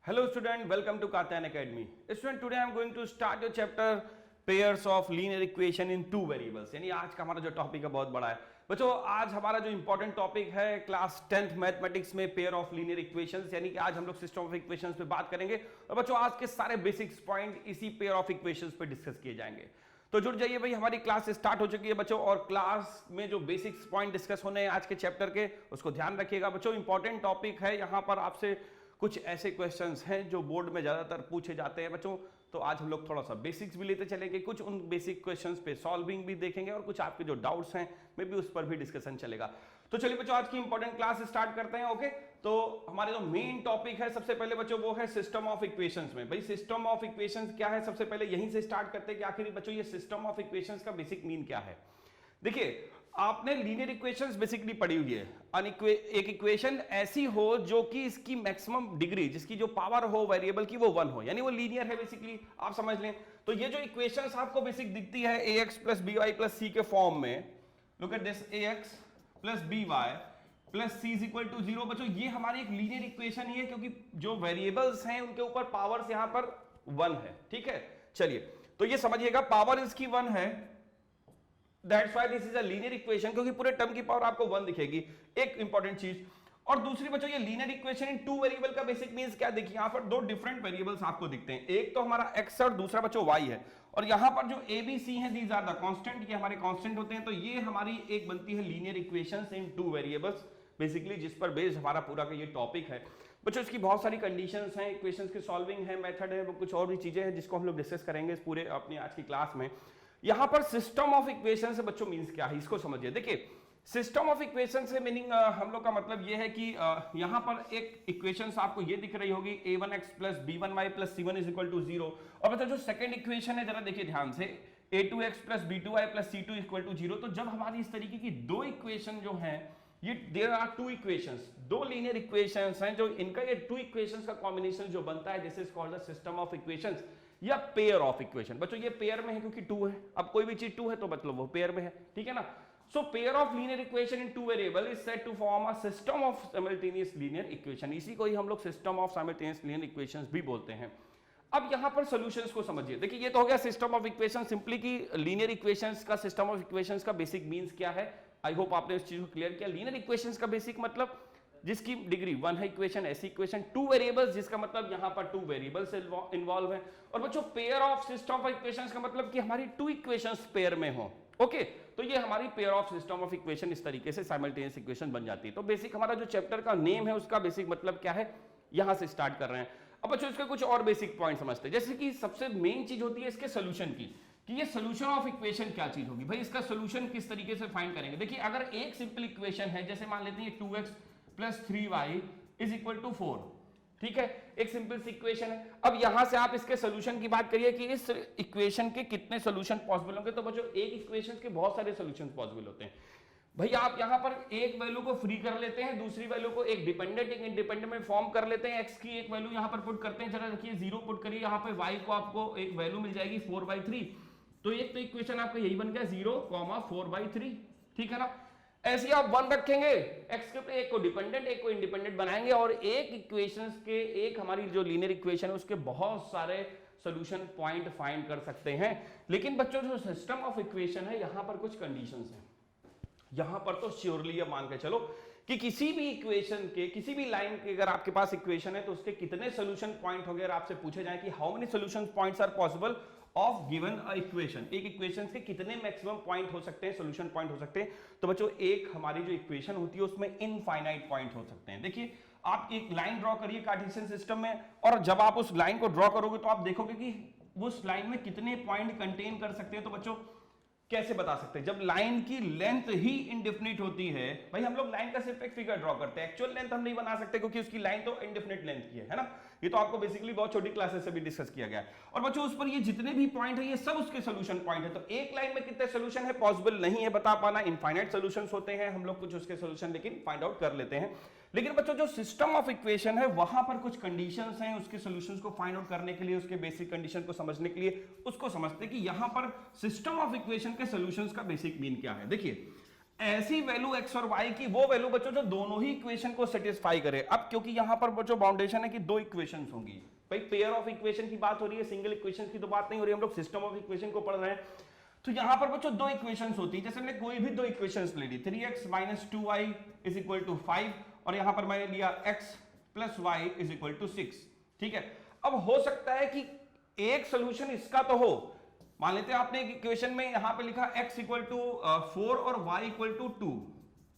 Hello student, welcome to Katyan Academy. Student, today I am going to start your chapter pairs of linear equation in two variables. यानी आज का हमारा जो topic है बहुत बड़ा है बच्चों। आज हमारा जो इंपॉर्टेंट टॉपिक है क्लास 10th मैथमेटिक्स में पेयर ऑफ लीनियर इक्वेशंस, यानी कि आज हम लोग सिस्टम ऑफ इक्वेशंस पे बात करेंगे और बच्चों आज के सारे बेसिक्स पॉइंट इसी पेयर ऑफ इक्वेशंस पे डिस्कस किए जाएंगे। तो जुड़ जाइए भाई, हमारी क्लास स्टार्ट हो चुकी है बच्चों और क्लास में जो बेसिक्स पॉइंट डिस्कस होने हैं आज के चैप्टर के उसको ध्यान रखिएगा बच्चों। इंपॉर्टेंट टॉपिक है, यहाँ पर आपसे कुछ ऐसे क्वेश्चंस हैं जो बोर्ड में ज्यादातर पूछे जाते हैं बच्चों। तो आज हम लोग थोड़ा सा बेसिक्स भी लेते चलेंगे, कुछ उन बेसिक क्वेश्चंस पे सॉल्विंग भी देखेंगे और कुछ आपके जो डाउट्स हैं में भी उस पर भी डिस्कशन चलेगा। तो चलिए बच्चों आज की इंपॉर्टेंट क्लास स्टार्ट करते हैं। ओके, तो हमारे जो मेन टॉपिक है सबसे पहले बच्चों वो है सिस्टम ऑफ इक्वेशंस में। भाई सिस्टम ऑफ इक्वेशंस क्या है, सबसे पहले यहीं से स्टार्ट करते हैं कि आखिर बच्चों ये सिस्टम ऑफ इक्वेशंस का बेसिक मीन क्या है। देखिए आपने लीनियर इक्वेशंस बेसिकली पढ़ी हुई है। एक इक्वेशन ऐसी हो जो कि इसकी मैक्सिमम डिग्री, जिसकी जो पावर हो वेरिएबल की वो 1 हो, यानी वो लीनियर है बेसिकली, आप समझ लें। तो ये जो इक्वेशंस आपको बेसिक दिखती है ax plus by plus c के फॉर्म में, look at this ax plus by plus c is equal to 0 बच्चों, ये हमारी एक लीनियर इक्वेशन ही है क्योंकि जो वेरिएबल्स हैं उनके ऊपर पावर्स यहां पर 1 है। ठीक है, चलिए तो ये समझिएगा पावर इसकी 1 है, that's why this is a linear equation, क्योंकि पूरे टर्म की पावर आपको 1 दिखेगी। एक इंपॉर्टेंट चीज, और दूसरी बच्चों ये linear equation in two variable का बेसिक मींस क्या, देखिए यहां पर दो डिफरेंट वेरिएबल्स आपको दिखते हैं, एक तो हमारा x और दूसरा बच्चों y है। और यहां पर जो a b c है दीज आर द कांस्टेंट, ये हमारे कांस्टेंट होते हैं। तो ये हमारी एक बनती है लीनियर इक्वेशंस इन टू वेरिएबल्स बेसिकली, जिस पर बेस्ड हमारा पूरा का ये टॉपिक है बच्चों। इसकी बहुत सारी कंडीशंस हैं, इक्वेशंस की सॉल्विंग है, मेथड है, वो कुछ और भी चीजें हैं जिसको हम लोग डिस्कस करेंगे इस पूरे अपनी आज की क्लास में। यहां पर सिस्टम ऑफ इक्वेशन से बच्चों मींस क्या है इसको समझिए। देखिए सिस्टम ऑफ इक्वेशन से मीनिंग हम लोग का मतलब ये है कि यहां पर एक इक्वेशंस आपको ये दिख रही होगी a1x plus b1y plus c1 is equal to 0। और बच्चों जो सेकंड इक्वेशन है जरा देखिए ध्यान से, a2x plus b2y plus c2 equal to 0। तो जब हमारी इस तरीके की दो इक्वेशन जो है, ये देयर आर टू इक्वेशंस, दो लीनियर इक्वेशंस हैं जो इनका ये टू इक्वेशंस का कॉम्बिनेशन जो बनता है this is called the system of equations या पेयर ऑफ इक्वेशन। बच्चों ये पेयर में है क्योंकि 2 है, अब कोई भी चीज 2 है तो मतलब वो पेयर में है, ठीक है ना। So pair of linear equation in two variable is said to form a system of simultaneous linear equation. इसी को ही हम लोग system of simultaneous linear equations भी बोलते हैं। अब यहां पर सॉल्यूशंस को समझिए। देखिए ये तो हो गया सिस्टम ऑफ इक्वेशन, सिंपली की लीनियर इक्वेशंस का सिस्टम ऑफ इक्वेशंस का बेसिक मींस क्या है। आई होप आपने इस चीज को क्लियर किया। लीनियर इक्वेशंस का बेसिक मतलब जिसकी डिग्री 1 है इक्वेशन, ऐसी इक्वेशन, टू वेरिएबल्स जिसका मतलब यहां पर टू वेरिएबल्स इन्वॉल्व है। और बच्चों pair of system of equations का मतलब कि हमारी टू इक्वेशंस पेयर में हो। ओके, तो ये हमारी pair of system of equation इस तरीके से साइमल्टेनियस इक्वेशन बन जाती है। तो बेसिक हमारा जो चैप्टर का नेम है उसका बेसिक मतलब क्या है, यहां से स्टार्ट कर रहे हैं। अब बच्चों इसके कुछ और बेसिक पॉइंट समझते हैं, जैसे कि सबसे मेन चीज होती है इसके सोल्यूशन की, कि ये सोल्यूशन ऑफ इक्वेशन क्या चीज होगी। भाई इसका सोल्यूशन किस तरीके से फाइंड करेंगे। देखिए अगर एक सिंपल इक्वेशन है, जैसे मान लेते हैं 2x plus 3y is equal to 4, ठीक है, एक सिंपल सी इक्वेशन है। अब यहां से आप इसके सोल्यूशन की बात करिए कि इस इक्वेशन के कितने सोल्यूशन पॉसिबल होंगे। तो बच्चों एक इक्वेशन के बहुत सारे सोल्यूशन पॉसिबल होते हैं। भाई आप यहां पर एक वैल्यू को फ्री कर लेते हैं, दूसरी वैल्यू को एक डिपेंडेंट एक इंडिपेंडेंट में फॉर्म कर लेते हैं, x की एक वैल्यू यहां पर पुट करते हैं, जरा देखिए 0 पुट करिए, यहां पे y को आपको एक वैल्यू मिल जाएगी 4/3। तो एक तो इक्वेशन आपका यही बन गया 0, 4/3, ठीक है ना। ऐसे आप 1 रखेंगे, x के ऊपर एक को डिपेंडेंट एक को इंडिपेंडेंट बनाएंगे और एक इक्वेशंस के, एक हमारी जो लीनियर इक्वेशन है उसके बहुत सारे सॉल्यूशन पॉइंट फाइंड कर सकते हैं। लेकिन बच्चों जो सिस्टम ऑफ इक्वेशन है यहां पर कुछ कंडीशंस हैं। यहां पर तो श्योरली ये मान के चलो कि किसी भी इक्वेशन के, किसी भी लाइन के अगर आपके पास इक्वेशन है तो उसके कितने सोल्यूशन पॉइंट हो गए, अगर आपसे पूछे जाए कि how many solution points are possible of given a equation, एक इक्वेशन के कितने मैक्सिमम पॉइंट हो सकते हैं, सोल्यूशन पॉइंट हो सकते हैं। तो बच्चों एक हमारी जो इक्वेशन होती है उसमें इनफाइनाइट पॉइंट हो सकते हैं। देखिए आप एक लाइन ड्रॉ करिए कार्टेशियन सिस्टम में, और जब आप उस लाइन को ड्रॉ करोगे तो आप देखोगे कि उस लाइन में कितने पॉइंट कंटेन कर सकते हैं। तो बच्चों कैसे बता सकते हैं, जब लाइन की लेंथ ही इंडेफिनिट होती है। भाई हम लोग लाइन का सिर्फ एक फिगर ड्रॉ करते हैं, एक्चुअल लेंथ हम नहीं बना सकते क्योंकि उसकी लाइन तो इंडेफिनिट लेंथ की है ना। ये तो आपको बेसिकली बहुत छोटी क्लासेस से भी डिस्कस किया गया है। और बच्चों उस पर ये जितने भी पॉइंट है ये सब उसके सोल्यूशन पॉइंट है। तो एक लाइन में कितने सोल्यूशन है पॉसिबल नहीं है बता पाना, इनफाइनाइट सोल्यूशंस होते हैं, हम लोग कुछ उसके सोल्यूशन लेकिन फाइंड आउट कर लेते हैं। लेकिन बच्चों जो सिस्टम ऑफ इक्वेशन है वहां पर कुछ कंडीशंस हैं, उसके सॉल्यूशंस को फाइंड आउट करने के लिए, उसके बेसिक कंडीशन को समझने के लिए उसको समझते हैं कि यहां पर सिस्टम ऑफ इक्वेशन के सॉल्यूशंस का बेसिक मीन क्या है। देखिए ऐसी वैल्यू x और y की, वो वैल्यू बच्चों जो दोनों ही इक्वेशन को सेटिस्फाई करे। अब क्योंकि यहां पर बच्चों बाउंडेशन है कि दो इक्वेशंस होंगी, भाई पेयर ऑफ इक्वेशन की बात हो रही है, सिंगल इक्वेशन की तो बात नहीं हो रही, हम लोग सिस्टम ऑफ इक्वेशन को पढ़ रहे हैं। तो यहां पर बच्चों दो इक्वेशंस होती है, जैसे हमने कोई भी दो इक्वेशंस ले ली, 3x - 2y = 5 और यहां पर मैंने लिया x + y = 6, ठीक है। अब हो सकता है कि एक सोल्यूशन इसका तो हो, मान लेते हैं आपने एक इक्वेशन में यहां पे लिखा x = 4 और y = 2,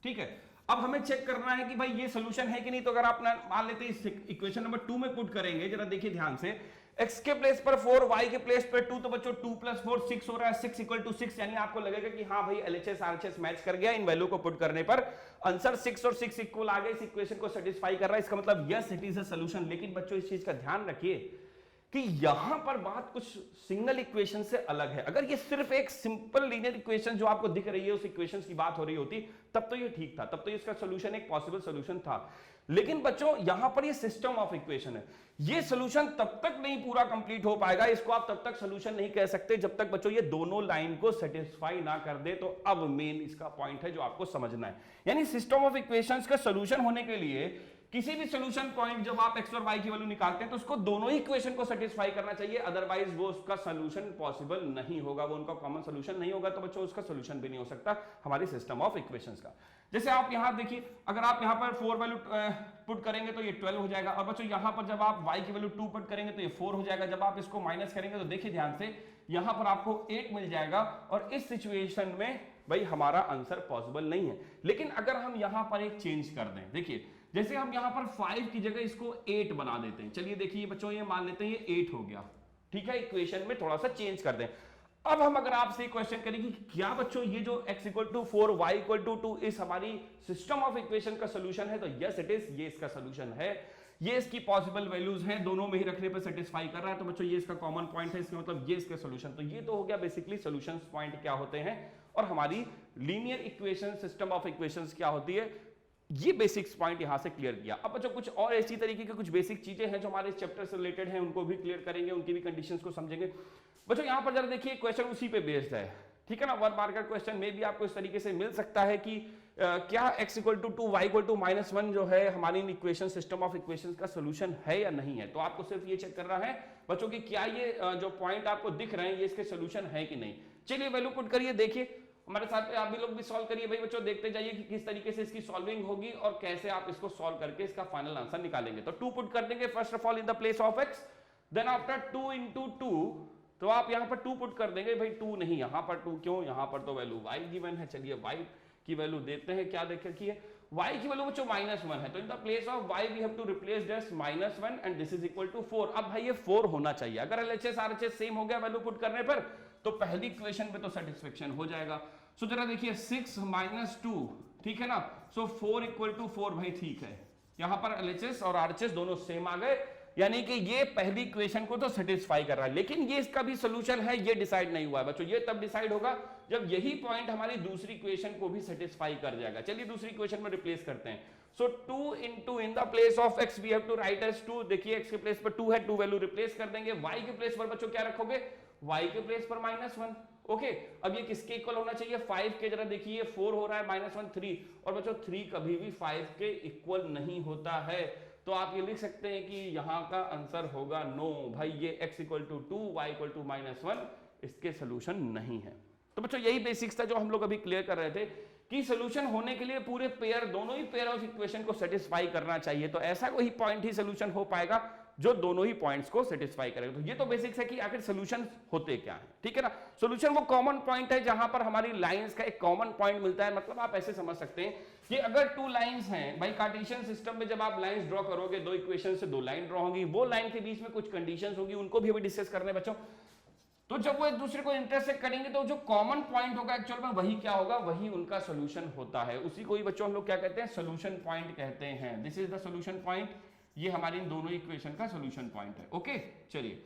ठीक है। अब हमें चेक करना है कि भाई ये सोल्यूशन है कि नहीं। तो अगर आप मान लेते हैं इस इक्वेशन नंबर 2 में पुट करेंगे, जरा देखिए ध्यान से, x के प्लेस पर 4, y के प्लेस पर 2, तो बच्चों 2 + 4 6 हो रहा है, 6 = 6, यानी आपको लगेगा कि हाँ भाई LHS RHS मैच कर गया। इन वैल्यू को पुट करने पर आंसर 6 और 6 इक्वल आ गए, इस इक्वेशन को सेटिस्फाई कर रहा है, इसका मतलब yes it is a solution. लेकिन बच्चों इस चीज का ध्यान रखिए कि यहां पर बात कुछ सिंगल इक्वेशन से अलग है। अगर ये सिर्फ एक सिंपल लीनियर इक्वेशन जो आपको दिख रही है उस इक्वेशन की बात हो रही होती, तब तो ये ठीक था, तब तो इसका सॉल्यूशन एक पॉसिबल सॉल्यूशन था। लेकिन बच्चों यहां पर ये सिस्टम ऑफ इक्वेशन है, ये सॉल्यूशन तब तक नहीं पूरा कंप्लीट हो पाएगा, इसको आप तब तक सॉल्यूशन नहीं कह सकते जब तक बच्चों ये दोनों लाइन को सेटिस्फाई ना कर दे। तो अब मेन इसका पॉइंट है जो आपको समझना है, यानी सिस्टम ऑफ इक्वेशंस का सॉल्यूशन होने के लिए किसी भी सॉल्यूशन पॉइंट जब आप x और y की वैल्यू निकालते हैं तो उसको दोनों ही इक्वेशन को सेटिस्फाई करना चाहिए, अदरवाइज वो उसका सॉल्यूशन पॉसिबल नहीं होगा, वो उनका कॉमन सॉल्यूशन नहीं होगा, तो बच्चों उसका सॉल्यूशन भी नहीं हो सकता हमारी सिस्टम ऑफ इक्वेशंस का। जैसे आप यहां देखिए, अगर आप यहां पर 4 वैल्यू पुट करेंगे तो ये 12 हो जाएगा, और बच्चों यहां पर जब आप y की वैल्यू 2 पुट करेंगे तो ये 4 हो जाएगा। जब आप इसको माइनस करेंगे तो देखिए ध्यान से, यहां पर आपको 8 मिल जाएगा, और इस सिचुएशन में भाई हमारा आंसर पॉसिबल नहीं है। लेकिन अगर हम यहां पर एक चेंज कर दें, देखिए जैसे हम यहां पर 5 की जगह इसको 8 बना देते हैं, चलिए देखिए बच्चों ये मान लेते हैं ये 8 हो गया, ठीक है, इक्वेशन में थोड़ा सा चेंज कर दें। अब हम अगर आपसे क्वेश्चन करेंगे कि क्या बच्चों ये जो x = 4 y = 2 इस हमारी सिस्टम ऑफ इक्वेशन का सॉल्यूशन है, तो यस इट इज, ये इसका सॉल्यूशन है, ये इसकी पॉसिबल वैल्यूज हैं, दोनों में ही रखने पर सेटिस्फाई कर रहा है, तो बच्चों ये इसका कॉमन पॉइंट है, इसका मतलब ये इसका सॉल्यूशन। तो ये तो हो गया बेसिकली सॉल्यूशंस पॉइंट क्या होते हैं और हमारी linear equation system of equations क्या होती है, ये बेसिक्स पॉइंट यहां से क्लियर किया। अब बच्चों कुछ और ऐसी तरीके की कुछ बेसिक चीजें हैं जो हमारे इस चैप्टर से रिलेटेड हैं, उनको भी क्लियर करेंगे, उनकी भी कंडीशंस को समझेंगे। बच्चों यहां पर जरा देखिए क्वेश्चन उसी पे बेस्ड है, ठीक है ना, 1 मार्क का क्वेश्चन में भी आपको इस तरीके से मिल सकता है कि क्या x = 2 y = -1 जो है हमारी इक्वेशन सिस्टम ऑफ इक्वेशंस का सॉल्यूशन है या नहीं है। तो आपको सिर्फ ये चेक करना है बच्चों कि क्या ये जो पॉइंट आपको दिख रहे हैं ये इसके सॉल्यूशन है कि नहीं। चलिए वैल्यू पुट करिए, देखिए हमारे साथ आप भी लोग भी सॉल्व करिए भाई बच्चों, देखते जाइए कि किस तरीके से इसकी सॉल्विंग होगी और कैसे आप इसको सॉल्व करके इसका फाइनल आंसर निकालेंगे। तो 2 पुट कर देंगे first of all in the place of x, then after 2 * 2, तो आप यहां पर 2 पुट कर देंगे, भाई 2 नहीं, यहां पर 2 क्यों, यहां पर तो वैल्यू y गिवन है। चलिए y की वैल्यू देते हैं, क्या देख रखी है, y की वैल्यू बच्चों -1 है, तो in the place of y we have to replace this -1 and this is equal to 4। अब भाई ये 4 होना चाहिए, अगर LHS RHS सेम हो गया वैल्यू पुट करने पर तो पहली इक्वेशन पे तो सेटिस्फेक्शन हो जाएगा। सो जरा देखिए 6 - 2, ठीक है ना, सो 4 = 4, भाई ठीक है, यहां पर LHS और RHS दोनों सेम आ गए, यानी कि ये पहली इक्वेशन को तो सेटिस्फाई कर रहा है। लेकिन ये इसका भी सॉल्यूशन है, ये डिसाइड नहीं हुआ है बच्चों, ये तब डिसाइड होगा जब यही पॉइंट हमारी दूसरी इक्वेशन को भी सेटिस्फाई कर जाएगा। चलिए दूसरी इक्वेशन में रिप्लेस करते हैं। So 2 * in the place of x we have to write as 2, देखिए x के प्लेस पर 2 है, 2 वैल्यू रिप्लेस कर देंगे, y के प्लेस पर बच्चों क्या रखोगे, y के प्लेस पर -1, ओके। अब ये किसके इक्वल होना चाहिए, 5 के, जरा देखिए 4 हो रहा है, -1 3, और बच्चों 3 कभी भी 5 के इक्वल नहीं होता है, तो आप ये लिख सकते हैं कि यहां का आंसर होगा नो, भाई ये x = 2 y = -1 इसके सॉल्यूशन नहीं है। तो बच्चों यही बेसिक्स था जो हम लोग अभी क्लियर कर रहे थे कि सॉल्यूशन होने के लिए पूरे पेयर, दोनों ही पेयर ऑफ इक्वेशन को सेटिस्फाई करना चाहिए, तो ऐसा कोई पॉइंट ही सॉल्यूशन हो पाएगा जो दोनों ही पॉइंट्स को सेटिस्फाई करेगा। तो ये तो बेसिक्स है कि आखिर सॉल्यूशन होते क्या है, ठीक है ना। सॉल्यूशन वो कॉमन पॉइंट है जहां पर हमारी लाइंस का एक कॉमन पॉइंट मिलता है, मतलब आप ऐसे समझ सकते हैं कि अगर 2 लाइंस हैं, भाई कार्टेशियन सिस्टम में जब आप लाइंस ड्रॉ करोगे, 2 इक्वेशन से 2 लाइन ड्रॉ होंगी, वो लाइन के बीच में कुछ कंडीशंस होंगी, उनको भी अभी डिस्कस करने हैं बच्चों। तो जब वो एक दूसरे को इंटरसेक्ट करेंगे तो जो कॉमन पॉइंट होगा एक्चुअल में वही क्या होगा, वही उनका सॉल्यूशन होता है, उसी को ही बच्चों हम लोग क्या कहते हैं, सॉल्यूशन पॉइंट कहते हैं। This is the solution point, ये हमारी इन दोनों इक्वेशन का सॉल्यूशन पॉइंट है, ओके। चलिए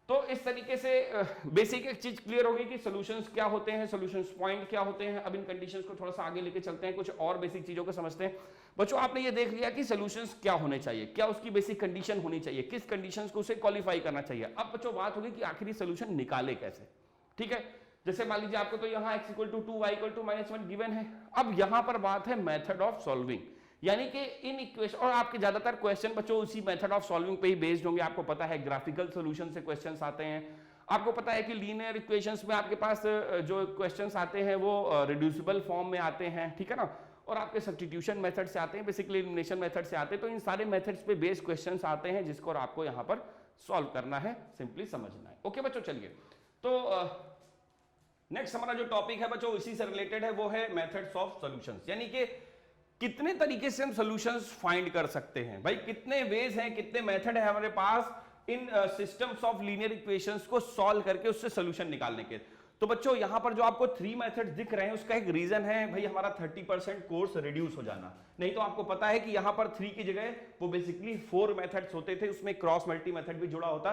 तो इस तरीके से बेसिक एक चीज क्लियर होगी कि सॉल्यूशंस क्या होते हैं, सॉल्यूशंस पॉइंट क्या होते हैं। अब इन कंडीशंस को थोड़ा सा आगे लेके चलते हैं, कुछ और बेसिक चीजों को समझते हैं। बच्चों आपने ये देख लिया कि सॉल्यूशंस क्या होने चाहिए, क्या उसकी बेसिक कंडीशन होनी चाहिए, किस कंडीशंस को उसे क्वालिफाई करना चाहिए। अब बच्चों बात होगी कि आखिरी सॉल्यूशन निकाले कैसे, ठीक है। जैसे मान लीजिए आपको तो यहाँ x equal to 2 y equal to -1 given है। अब यहाँ पर बात है मेथड ऑफ सॉल्विंग, यानी कि इन इक्वेशन, और आपके ज्यादातर क्वेश्चन बच्चों उसी मेथड ऑफ सॉल्विंग पे ही बेस्ड होंगे। आपको पता है ग्राफिकल सॉल्यूशन से क्वेश्चंस आते हैं, आपको पता है कि लीनियर इक्वेशंस में आपके पास जो क्वेश्चंस आते हैं वो रिड्यूसिबल फॉर्म में आते हैं, ठीक है ना, और आपके सब्स्टिट्यूशन मेथड से आते हैं, बेसिकली एलिमिनेशन मेथड से आते हैं। तो इन सारे मेथड्स पे बेस्ड क्वेश्चंस आते हैं जिसको आपको यहाँ पर सॉल्व करना है, सिंपली समझना है। ओके बच्चों, चलिए तो नेक्स्ट हमारा जो टॉपिक है बच्चों इसी से रिलेटेड है, वो है मेथड्स ऑफ सॉल्यूशंस, यानी कि कितने तरीके से हम सॉल्यूशंस फाइंड कर सकते हैं। भाई कितने वेज हैं, कितने मेथड है हमारे पास इन सिस्टम्स ऑफ लीनियर इक्वेशंस को सॉल्व करके उससे सॉल्यूशन निकालने के। तो बच्चों यहां पर जो आपको 3 मेथड्स दिख रहे हैं उसका एक रीजन है भाई हमारा 30% कोर्स रिड्यूस हो जाना। नहीं तो आपको पता है कि यहां पर 3 की जगह वो बेसिकली 4 मेथड्स होते थे, उसमें क्रॉस मल्टी मेथड भी जुड़ा होता,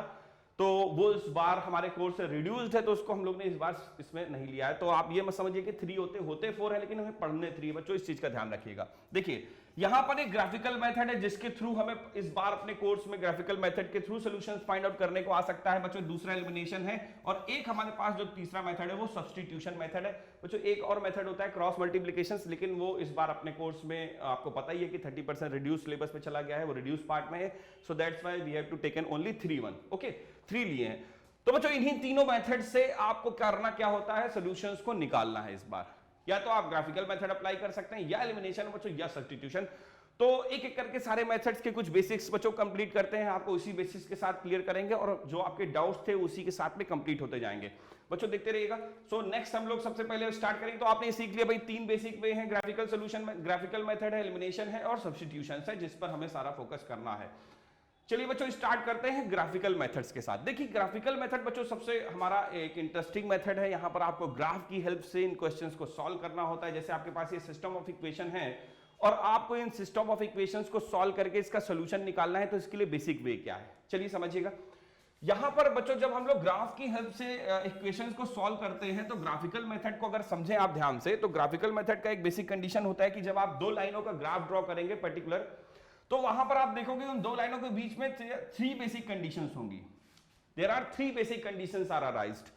तो वो इस बार हमारे कोर्स से रिड्यूस्ड है, तो उसको हम लोग ने इस बार इसमें नहीं लिया है। तो आप ये मत समझिए कि 3 होते 4 है, लेकिन हमें पढ़ने 3 है बच्चों, इस चीज का ध्यान रखिएगा। देखिए यहां पर एक ग्राफिकल मेथड है जिसके थ्रू हमें इस बार अपने कोर्स में ग्राफिकल मेथड के थ्रू सॉल्यूशंस फाइंड आउट करने को आ सकता है बच्चों। दूसरा एलिमिनेशन है, और एक हमारे पास जो तीसरा मेथड है वो सब्स्टिट्यूशन मेथड है बच्चों। एक और मेथड होता है क्रॉस मल्टीप्लिकेशंस, लेकिन वो इस बार अपने कोर्स में आपको पता ही है कि 30% रिड्यूस सिलेबस में चला गया है, वो रिड्यूस पार्ट में है, so that's why we have to taken only 3 okay 3 लिए हैं। तो बच्चों इन्हीं तीनों मेथड से आपको करना क्या होता है, सॉल्यूशंस को निकालना है इस बार। या तो आप ग्राफिकल मेथड अप्लाई कर सकते हैं, या एलिमिनेशन बच्चों, या सब्स्टिट्यूशन। तो एक एक करके सारे मेथड्स के कुछ बेसिक्स बच्चों कंप्लीट करते हैं, आपको उसी बेसिस के साथ क्लियर करेंगे, और जो आपके डाउट्स थे उसी के साथ में कंप्लीट होते जाएंगे बच्चों, देखते रहिएगा। सो नेक्स्ट हम लोग सबसे पहले स्टार्ट करेंगे। तो आपने सीख लिया भाई 3 बेसिक वे हैं, ग्राफिकल सॉल्यूशन में ग्राफिकल मेथड है, एलिमिनेशन है, और सब्स्टिट्यूशन है, जिस पर हमें सारा फोकस करना है। चलिए बच्चों स्टार्ट करते हैं ग्राफिकल मेथड्स के साथ। देखिए ग्राफिकल मेथड बच्चों सबसे हमारा एक इंटरेस्टिंग मेथड है। यहाँ पर आपको ग्राफ की हेल्प से इन क्वेश्चंस को सॉल्व करना होता है। जैसे आपके पास ये सिस्टम ऑफ इक्वेशन है और आपको इन सिस्टम ऑफ इक्वेशंस को सॉल्व करके इसका सोल्यूशन निकालना है, तो इसके लिए बेसिक वे क्या है चलिए समझिएगा। यहां पर बच्चों जब हम लोग ग्राफ की हेल्प से इक्वेशंस को सॉल्व करते हैं तो ग्राफिकल मेथड को अगर समझें आप ध्यान से, तो ग्राफिकल मेथड का एक बेसिक कंडीशन होता है कि जब आप 2 लाइनों का ग्राफ ड्रॉ करेंगे पर्टिकुलर, तो वहां पर आप देखोगे उन 2 लाइनों के बीच में 3 बेसिक कंडीशंस होंगी। There are 3 basic conditions are arised.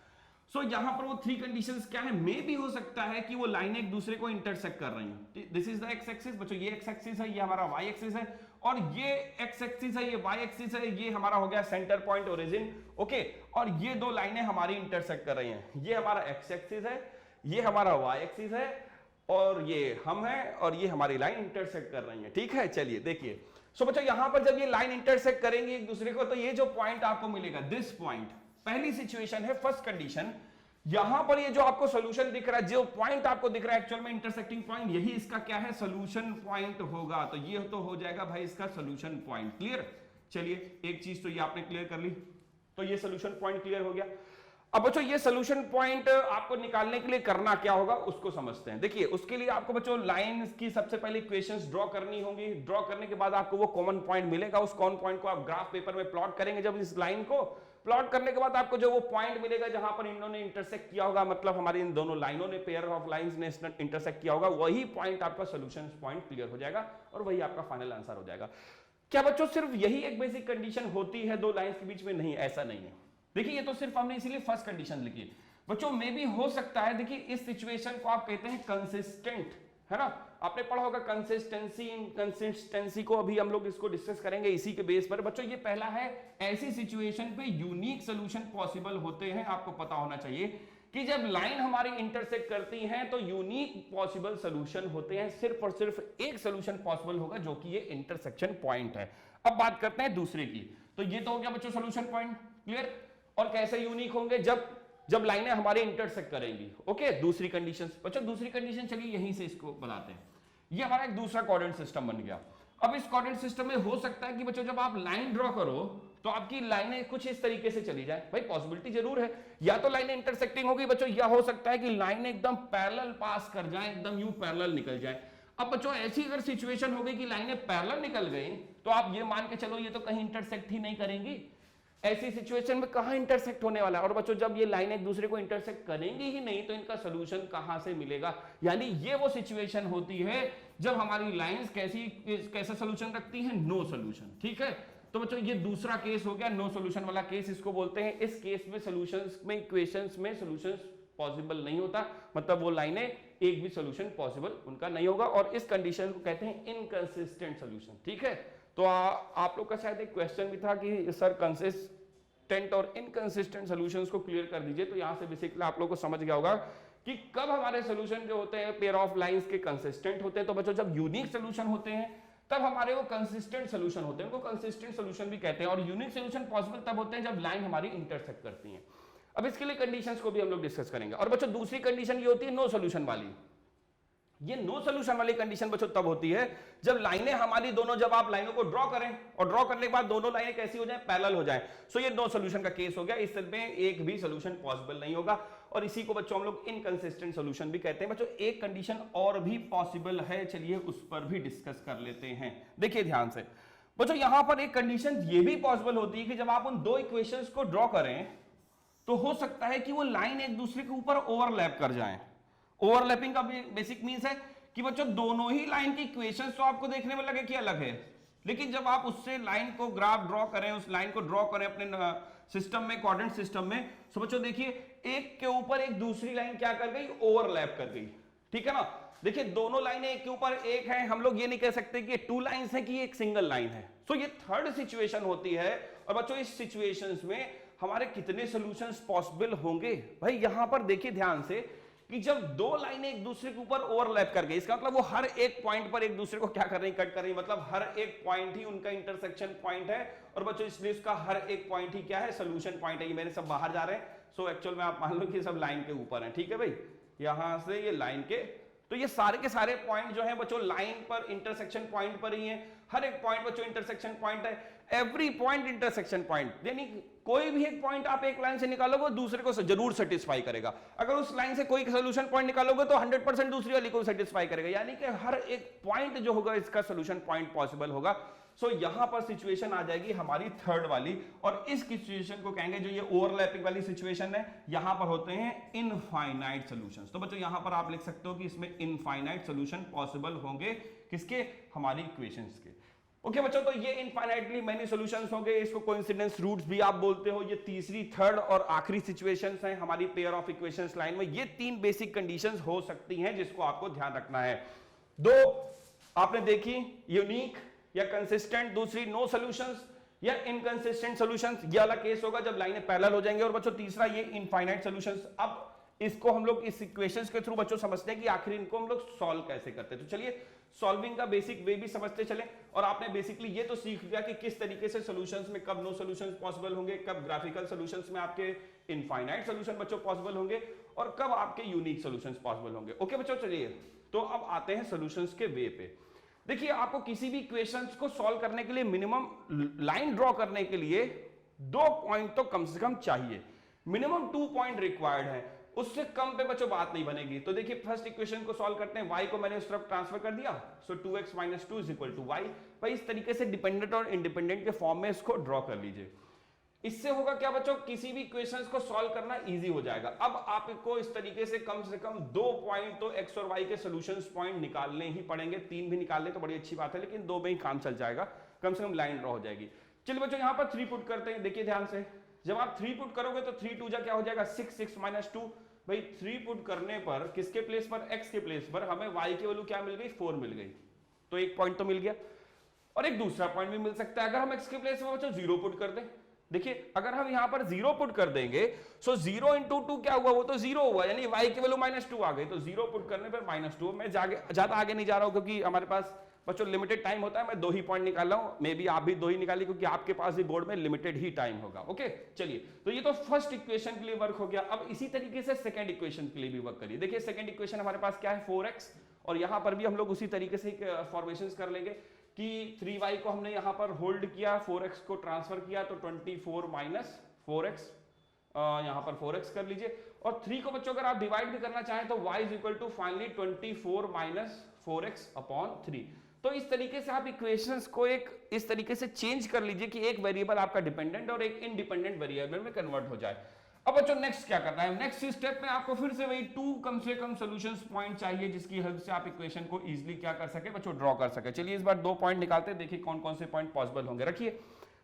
सो यहां पर वो 3 कंडीशंस क्या है, मे भी हो सकता है कि वो लाइन एक दूसरे को इंटरसेक्ट कर रही हैं। This is the x axis बच्चों, ये एक्स एक्सिस है, ये हमारा वाई एक्सिस है, और ये एक्स एक्सिस है, ये वाई एक्सिस है, ये हमारा हो गया सेंटर पॉइंट ओरिजिन, ओके। और ये 2 लाइनें हमारी इंटरसेक्ट कर रही हैं, ये हमारा एक्स एक्सिस है, ये हमारा वाई एक्सिस है, और ये हम हैं, और ये हमारी लाइन इंटरसेक्ट कर रही है, ठीक है। चलिए देखिए, सो बच्चों यहां पर जब ये लाइन इंटरसेक्ट करेंगे एक दूसरे को, तो ये जो पॉइंट आपको मिलेगा, दिस पॉइंट, पहली सिचुएशन है, फर्स्ट कंडीशन। यहां पर ये जो आपको सॉल्यूशन दिख रहा है, जो पॉइंट आपको दिख रहा है एक्चुअल में इंटरसेक्टिंग पॉइंट, यही इसका क्या है, सॉल्यूशन पॉइंट होगा। तो ये तो हो जाएगा भाई इसका सॉल्यूशन पॉइंट। क्लियर। चलिए एक चीज तो ये आपने क्लियर कर ली, तो ये सॉल्यूशन पॉइंट क्लियर हो गया। अब बच्चों ये सॉल्यूशन पॉइंट आपको निकालने के लिए करना क्या होगा उसको समझते हैं। देखिए उसके लिए आपको बच्चों लाइन की सबसे पहले इक्वेशंस ड्रॉ करनी होंगी। ड्रॉ करने के बाद आपको वो कॉमन पॉइंट मिलेगा, उस कॉमन पॉइंट को आप ग्राफ पेपर में प्लॉट करेंगे। जब इस लाइन को प्लॉट करने के बाद आपको जो वो पॉइंट मिलेगा जहां पर इन्होंने इंटरसेक्ट किया होगा, मतलब हमारी इन दोनों लाइनों ने, पेयर ऑफ लाइंस ने इंटरसेक्ट किया होगा, वही पॉइंट आपका सॉल्यूशन पॉइंट क्लियर हो जाएगा और वही आपका फाइनल आंसर हो जाएगा। क्या बच्चों सिर्फ यही एक बेसिक कंडीशन होती है 2 लाइंस के बीच में? नहीं, ऐसा नहीं है। देखिए ये तो सिर्फ हमने इसीलिए फर्स्ट कंडीशन लिखी बच्चों। मे भी हो सकता है, देखिए इस सिचुएशन को आप कहते हैं कंसिस्टेंट, है ना, आपने पढ़ा होगा कंसिस्टेंसी। कंसिस्टेंसी को अभी हम लोग इसको डिस्कस करेंगे इसी के बेस पर। बच्चों ये पहला है, ऐसी सिचुएशन पे यूनिक सॉल्यूशन पॉसिबल होते हैं। आपको पता होना चाहिए कि जब लाइन हमारी इंटरसेक्ट करती हैं तो यूनिक पॉसिबल सॉल्यूशन होते हैं। सिर्फ और सिर्फ एक सॉल्यूशन पॉसिबल होगा जो कि ये इंटरसेक्शन पॉइंट है। अब बात करते हैं दूसरे की। तो ये तो हो गया बच्चों सॉल्यूशन पॉइंट, क्लियर। और कैसे यूनिक होंगे? जब लाइनें हमारे इंटरसेक्ट करेंगी, ओके। दूसरी कंडीशन बच्चों, दूसरी कंडीशन चलिए यहीं से इसको बताते हैं। ये हमारा एक दूसरा कोऑर्डिनेट सिस्टम बन गया। अब इस कोऑर्डिनेट सिस्टम में हो सकता है कि बच्चों जब आप लाइन ड्रॉ करो तो आपकी लाइनें कुछ इस तरीके से चली जाए। भाई पॉसिबिलिटी जरूर है, या तो लाइनें इंटरसेक्टिंग होगी बच्चों, या हो सकता है कि लाइनें एकदम पैरेलल पास कर जाएं, एकदम यूं पैरेलल निकल जाएं। अब बच्चों ऐसी अगर सिचुएशन हो गई कि लाइनें पैरेलल निकल गई, तो आप ये मान के चलो ये तो कहीं इंटरसेक्ट ही नहीं करेंगी। ऐसी सिचुएशन में कहां इंटरसेक्ट होने वाला है? और बच्चों जब ये लाइन एक दूसरे को इंटरसेक्ट करेंगी ही नहीं, तो इनका सॉल्यूशन कहां से मिलेगा? यानी ये वो सिचुएशन होती है जब हमारी लाइंस कैसा सॉल्यूशन रखती हैं, नो सॉल्यूशन, ठीक है। तो बच्चों ये दूसरा केस हो गया, नो सॉल्यूशन वाला केस इसको बोलते हैं। इस केस में सॉल्यूशंस में, इक्वेशंस में सॉल्यूशंस पॉसिबल नहीं होता, मतलब वो लाइनें एक भी सोल्यूशन पॉसिबल उनका नहीं होगा, और इस कंडीशन को कहते हैं इनकंसिस्टेंट सोल्यूशन। ठीक है, तो आप लोग का शायद एक क्वेश्चन भी था कि सर कंसिस्टेंट और इनकंसिस्टेंट सॉल्यूशंस को क्लियर कर दीजिए। तो यहां से बेसिकली आप लोग को समझ गया होगा कि कब हमारे सॉल्यूशन जो होते हैं पेयर ऑफ लाइंस के कंसिस्टेंट होते हैं। तो बच्चों जब यूनिक सॉल्यूशन होते हैं तब हमारे वो कंसिस्टेंट सॉल्यूशन होते हैं, उनको कंसिस्टेंट सॉल्यूशन भी कहते हैं, और यूनिक सॉल्यूशन पॉसिबल तब होते हैं जब लाइन हमारी इंटरसेक्ट करती है। अब इसके लिए कंडीशंस को भी हम लोग डिस्कस करेंगे। और बच्चों दूसरी कंडीशन ये होती है नो सॉल्यूशन वाली। ये नो सॉल्यूशन वाली कंडीशन बच्चों तब होती है जब लाइनें हमारी दोनों, जब आप लाइनों को ड्रॉ करें और ड्रॉ करने के बाद दोनों लाइनें कैसी हो जाएं, पैरेलल हो जाएं। सो ये नो सॉल्यूशन का केस हो गया, इसमें एक भी सॉल्यूशन पॉसिबल नहीं होगा, और इसी को बच्चों हम लोग इनकंसिस्टेंट सॉल्यूशन भी कहते हैं। बच्चों एक कंडीशन और भी पॉसिबल है, चलिए उस पर भी डिस्कस कर लेते हैं। देखिए ध्यान से बच्चों, यहां पर एक कंडीशन ये भी पॉसिबल होती है कि जब आप उन दो इक्वेशंस को ड्रॉ करें तो हो सकता है कि वो लाइन एक दूसरे के ऊपर ओवरलैप कर जाएं। ओवरलैपिंग का बेसिक मीन्स है कि बच्चों दोनों ही लाइन की इक्वेशंस तो आपको देखने में लगे कि अलग है, लेकिन जब आप उससे लाइन को ग्राफ ड्रॉ करें, उस लाइन को ड्रॉ करें अपने सिस्टम में, कोऑर्डिनेट सिस्टम में, तो बच्चों देखिए एक के ऊपर एक दूसरी लाइन क्या कर गई, ओवरलैप कर गई। ठीक है ना, देखिए दोनों लाइनें एक के ऊपर एक हैं, हम लोग ये नहीं कह सकते कि टू लाइंस हैं कि एक सिंगल लाइन है। सो ये थर्ड सिचुएशन होती है। और बच्चों इस सिचुएशंस में हमारे कितने सॉल्यूशंस पॉसिबल होंगे, भाई यहां पर देखिए ध्यान से कि जब दो लाइनें एक दूसरे के ऊपर ओवरलैप कर गई, इसका मतलब वो हर एक पॉइंट पर एक दूसरे को क्या कर रही, कट कर रही, मतलब हर एक पॉइंट ही उनका इंटरसेक्शन पॉइंट है। और बच्चों इसलिए उसका हर एक पॉइंट ही क्या है, सोल्यूशन पॉइंट है। ये मेरे सब बाहर जा रहे हैं, सो एक्चुअल में आप मान लो कि सब लाइन के ऊपर है। ठीक है भाई, यहां से ये लाइन के, तो ये सारे के सारे पॉइंट जो है बच्चों लाइन पर इंटरसेक्शन पॉइंट पर ही है। हर एक पॉइंट बच्चों इंटरसेक्शन पॉइंट है, एवरी पॉइंट इंटरसेक्शन पॉइंट, यानी कोई भी एक पॉइंट आप एक लाइन से निकालोगे दूसरे को जरूर सेटिस्फाई करेगा। अगर उस लाइन से कोई सोल्यूशन पॉइंट निकालोगे तो 100% दूसरी वाली को सेटिस्फाई करेगा, यानी कि हर एक पॉइंट जो होगा इसका सोल्यूशन पॉइंट पॉसिबल होगा। सो यहां पर सिचुएशन आ जाएगी हमारी थर्ड वाली, और इस सिचुएशन को कहेंगे, जो ये ओवरलैपिंग वाली सिचुएशन है, यहां पर होते हैं इनफाइनाइट सॉल्यूशंस। तो बच्चों यहां पर आप लिख सकते हो कि इसमें इनफाइनाइट सॉल्यूशन पॉसिबल होंगे, किसके, हमारी इक्वेशंस के। ओके बच्चों, तो ये इनफाइनाइटली मेनी सॉल्यूशंस होंगे, इसको कोइंसिडेंस रूट्स भी आप बोलते हो। ये तीसरी, थर्ड और आखिरी सिचुएशंस हैं हमारी पेयर ऑफ इक्वेशंस लाइन में। ये तीन बेसिक कंडीशंस हो सकती हैं जिसको आपको ध्यान रखना है। दो आपने देखी, यूनिक या कंसिस्टेंट, दूसरी नो सॉल्यूशंस या इनकंसिस्टेंट सॉल्यूशंस, ये वाला केस होगा जब लाइनें पैरेलल हो जाएंगे। और बच्चों तीसरा ये इनफाइनाइट सॉल्यूशंस। अब इसको हम लोग इस इक्वेशंस के थ्रू बच्चों समझते हैं कि आखिर इनको हम लोग सॉल्व कैसे करते हैं। तो चलिए सॉल्विंग का बेसिक वे भी समझते चले, और आपने बेसिकली ये तो सीख लिया कि किस तरीके से सॉल्यूशंस में कब नो सॉल्यूशंस पॉसिबल होंगे, कब ग्राफिकल सॉल्यूशंस में आपके इनफाइनाइट सॉल्यूशन बच्चों पॉसिबल होंगे, और कब आपके यूनिक सॉल्यूशंस पॉसिबल होंगे। ओके बच्चों, चलिए तो अब आते हैं सॉल्यूशंस के वे पे। देखिए आपको किसी भी इक्वेशंस को सॉल्व करने के लिए मिनिमम लाइन ड्रॉ करने के लिए 2 पॉइंट तो कम से कम चाहिए, मिनिमम 2 पॉइंट रिक्वायर्ड है, उससे कम पे बच्चों बात नहीं बनेगी। तो देखिए फर्स्ट इक्वेशन को सॉल्व करते हैं, y को मैंने उस तरफ ट्रांसफर कर दिया, सो 2x - 2 = y। भाई इस तरीके से डिपेंडेंट और इंडिपेंडेंट के फॉर्म में इसको ड्रॉ कर लीजिए। इससे होगा क्या बच्चों, किसी भी इक्वेशंस को सॉल्व करना इजी हो जाएगा। अब आपको इस तरीके से कम 2 पॉइंट तो x और y के सॉल्यूशंस पॉइंट निकालने ही पड़ेंगे। 3 भी निकाल ले तो बड़ी अच्छी बात है, लेकिन 2 में ही काम चल जाएगा, कम से कम लाइन ड्रॉ हो जाएगी। चलिए बच्चों यहाँ पर 3 पुट करते हैं। देखिए ध्यान से, जब आप 3 पुट करोगे तो 3 2 जा क्या हो जाएगा, 6, 6 - 2। भाई 3 पुट करने पर किसके प्लेस पर, x के प्लेस पर, हमें y की वैल्यू क्या मिल गई, 4 मिल गई। तो एक पॉइंट तो मिल गया, और एक दूसरा पॉइंट भी मिल सकता है अगर हम x के प्लेस में बच्चों 0 पुट कर दें। देखिए अगर हम यहां पर 0 पुट कर देंगे, सो 0 × 2 क्या हुआ, वो तो 0 हुआ, यानी y की वैल्यू -2 आ गई। तो 0 पुट करने पर -2। मैं ज्यादा आगे नहीं जा रहा हूं क्योंकि हमारे पास बच्चों लिमिटेड टाइम होता है, मैं 2 ही पॉइंट निकाल रहा हूं, मे बी आप भी 2 ही निकालिए क्योंकि आपके पास भी बोर्ड में लिमिटेड ही टाइम होगा। ओके चलिए, तो ये तो फर्स्ट इक्वेशन के लिए वर्क हो गया। अब इसी तरीके से सेकंड इक्वेशन के लिए भी वर्क करिए। देखिए सेकंड इक्वेशन हमारे पास क्या है, 4x, और यहां पर भी हम लोग उसी तरीके से फॉर्मेशंस कर लेंगे कि 3y को हमने यहां पर होल्ड किया, 4x को ट्रांसफर किया, तो 24 - 4x, यहां पर 4x कर लीजिए। और 3 को बच्चों अगर आप डिवाइड भी करना चाहें तो y = फाइनली 24 - 4x/3। तो इस तरीके से आप इक्वेशंस को एक इस तरीके से चेंज कर लीजिए कि एक वेरिएबल आपका डिपेंडेंट और एक इंडिपेंडेंट वेरिएबल में कन्वर्ट हो जाए। अब बच्चों नेक्स्ट क्या करना है, नेक्स्ट स्टेप में आपको फिर से वही 2 कम से कम सॉल्यूशंस पॉइंट चाहिए, जिसकी हेल्प से आप इक्वेशन को इजीली क्या कर सके बच्चों, ड्रॉ कर सके। चलिए इस बार 2 पॉइंट निकालते हैं, देखिए कौन कौन से पॉइंट पॉसिबल होंगे। रखिए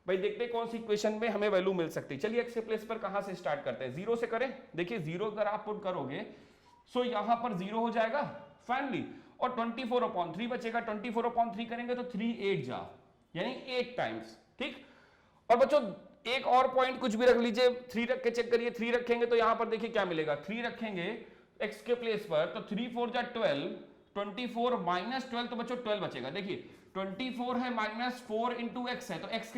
भाई देखते हैं कौन सी इक्वेशन में हमें वैल्यू मिल सकती है। चलिए एक्स के प्लेस पर कहां से स्टार्ट करते हैं, जीरो से करें। देखिए जीरो अगर आप पुट करोगे सो यहां पर जीरो हो जाएगा फाइनली, और 24/3 बचेगा। 24/3 करेंगे तो 3 8 जा, यानी 8 टाइम्स, ठीक। और बच्चों एक और पॉइंट कुछ भी रख लीजिए, 3 रख के चेक करिए। 3 रखेंगे तो यहां पर देखिए क्या मिलेगा, 3 रखेंगे एक्स के प्लेस पर तो 3 4 जा 12, 24 माइनस 12 तो बच्चों 12 बचेगा। देखिए 24 है माइनस 4 इंटू एक्स है, तो एक्स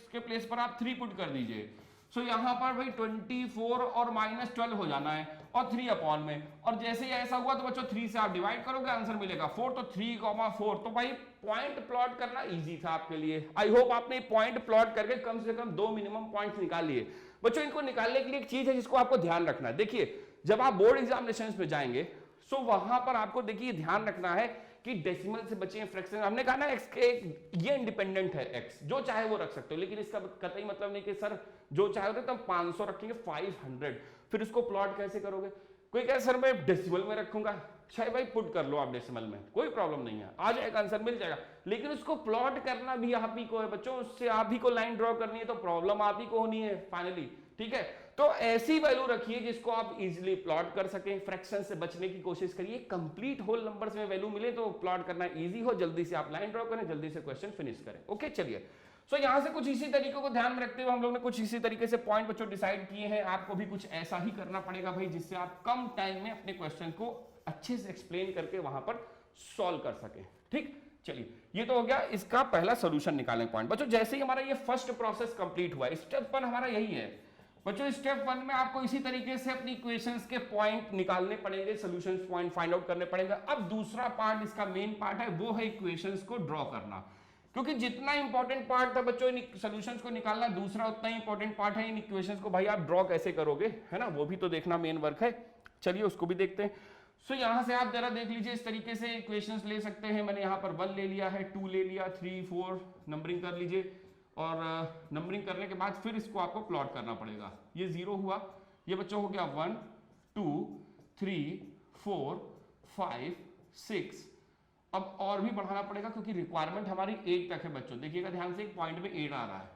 के प्लेस पर आप 3 पुट कर दीजिए। सो यहां पर भाई 24 और माइनस 12 हो जाना है और 3 अपॉन में, और जैसे ही ऐसा हुआ तो बच्चों 3 से आप डिवाइड करोगे, आंसर मिलेगा 4, तो 3,4। तो भाई पॉइंट प्लॉट करना इजी था आपके लिए। आई होप आपने पॉइंट प्लॉट करके कम से कम 2 मिनिमम पॉइंट्स निकाल लिए। बच्चों इनको निकालने के लिए एक चीज है जिसको आपको ध्यान रखना है। देखिए जब आप बोर्ड एग्जामिनेशन में जाएंगे सो वहां पर आपको देखिए ध्यान रखना है कि डेसिमल से बचे, फ्रैक्शन। हमने कहा ना एक्स के ये इंडिपेंडेंट है, एक्स जो चाहे वो रख सकते हो, लेकिन इसका कतई मतलब नहीं कि सर जो चाहे तो हम 500 रखेंगे 500, फिर उसको प्लॉट कैसे करोगे। कोई कहे सर मैं डेसिमल में रखूंगा, चाहे भाई पुट कर लो आप डेसिमल में, कोई प्रॉब्लम नहीं है, आ जाएगा आंसर मिल जाएगा, लेकिन उसको प्लॉट करना भी आप ही को है बच्चों, उससे आप ही को लाइन ड्रॉ करनी है, तो प्रॉब्लम आप ही को होनी है फाइनली, ठीक है। तो ऐसी वैल्यू रखिए जिसको आप इजीली प्लॉट कर सकें, फ्रैक्शन से बचने की कोशिश करिए, कंप्लीट होल नंबर्स में वैल्यू मिले तो प्लॉट करना इजी हो, जल्दी से आप लाइन ड्रॉ करें, जल्दी से क्वेश्चन फिनिश करें। ओके चलिए, सो यहां से कुछ इसी तरीके को ध्यान में रखते हुए हम लोग ने कुछ इसी तरीके से पॉइंट बच्चों डिसाइड किए हैं। आपको भी कुछ ऐसा ही करना पड़ेगा भाई, जिससे आप कम टाइम में अपने क्वेश्चन को अच्छे से एक्सप्लेन करके वहां पर सॉल्व कर सकें, ठीक। चलिए ये तो हो गया इसका पहला सोल्यूशन निकालने पॉइंट। बच्चों जैसे ही हमारा ये फर्स्ट प्रोसेस कंप्लीट हुआ, स्टेप 1 हमारा यही है बच्चों। स्टेप 1 में आपको इसी तरीके से अपनी इक्वेशंस के पॉइंट निकालने पड़ेंगे, सॉल्यूशंस पॉइंट फाइंड आउट करने पड़ेंगे। अब दूसरा पार्ट, इसका मेन पार्ट है, वो है इक्वेशंस को ड्रॉ करना, क्योंकि जितना इंपॉर्टेंट पार्ट था बच्चों इन सॉल्यूशंस को निकालना, दूसरा उतना ही इंपॉर्टेंट पार्ट है इन इक्वेशंस को भाई आप ड्रॉ कैसे करोगे, है ना, वो भी तो देखना मेन वर्क है। चलिए उसको भी देखते हैं। सो यहां से आप जरा देख लीजिए, इस तरीके से इक्वेशंस ले सकते हैं। मैंने यहाँ पर 1 ले लिया है, 2 ले लिया, 3 4 नंबरिंग कर लीजिए, और नंबरिंग करने के बाद फिर इसको आपको प्लॉट करना पड़ेगा। ये 0 हुआ, ये बच्चों हो गया 1 2 3 4 5 6। अब और भी बढ़ाना पड़ेगा क्योंकि रिक्वायरमेंट हमारी 8 तक है बच्चों। देखिएगा ध्यान से, एक पॉइंट में 8 आ रहा है,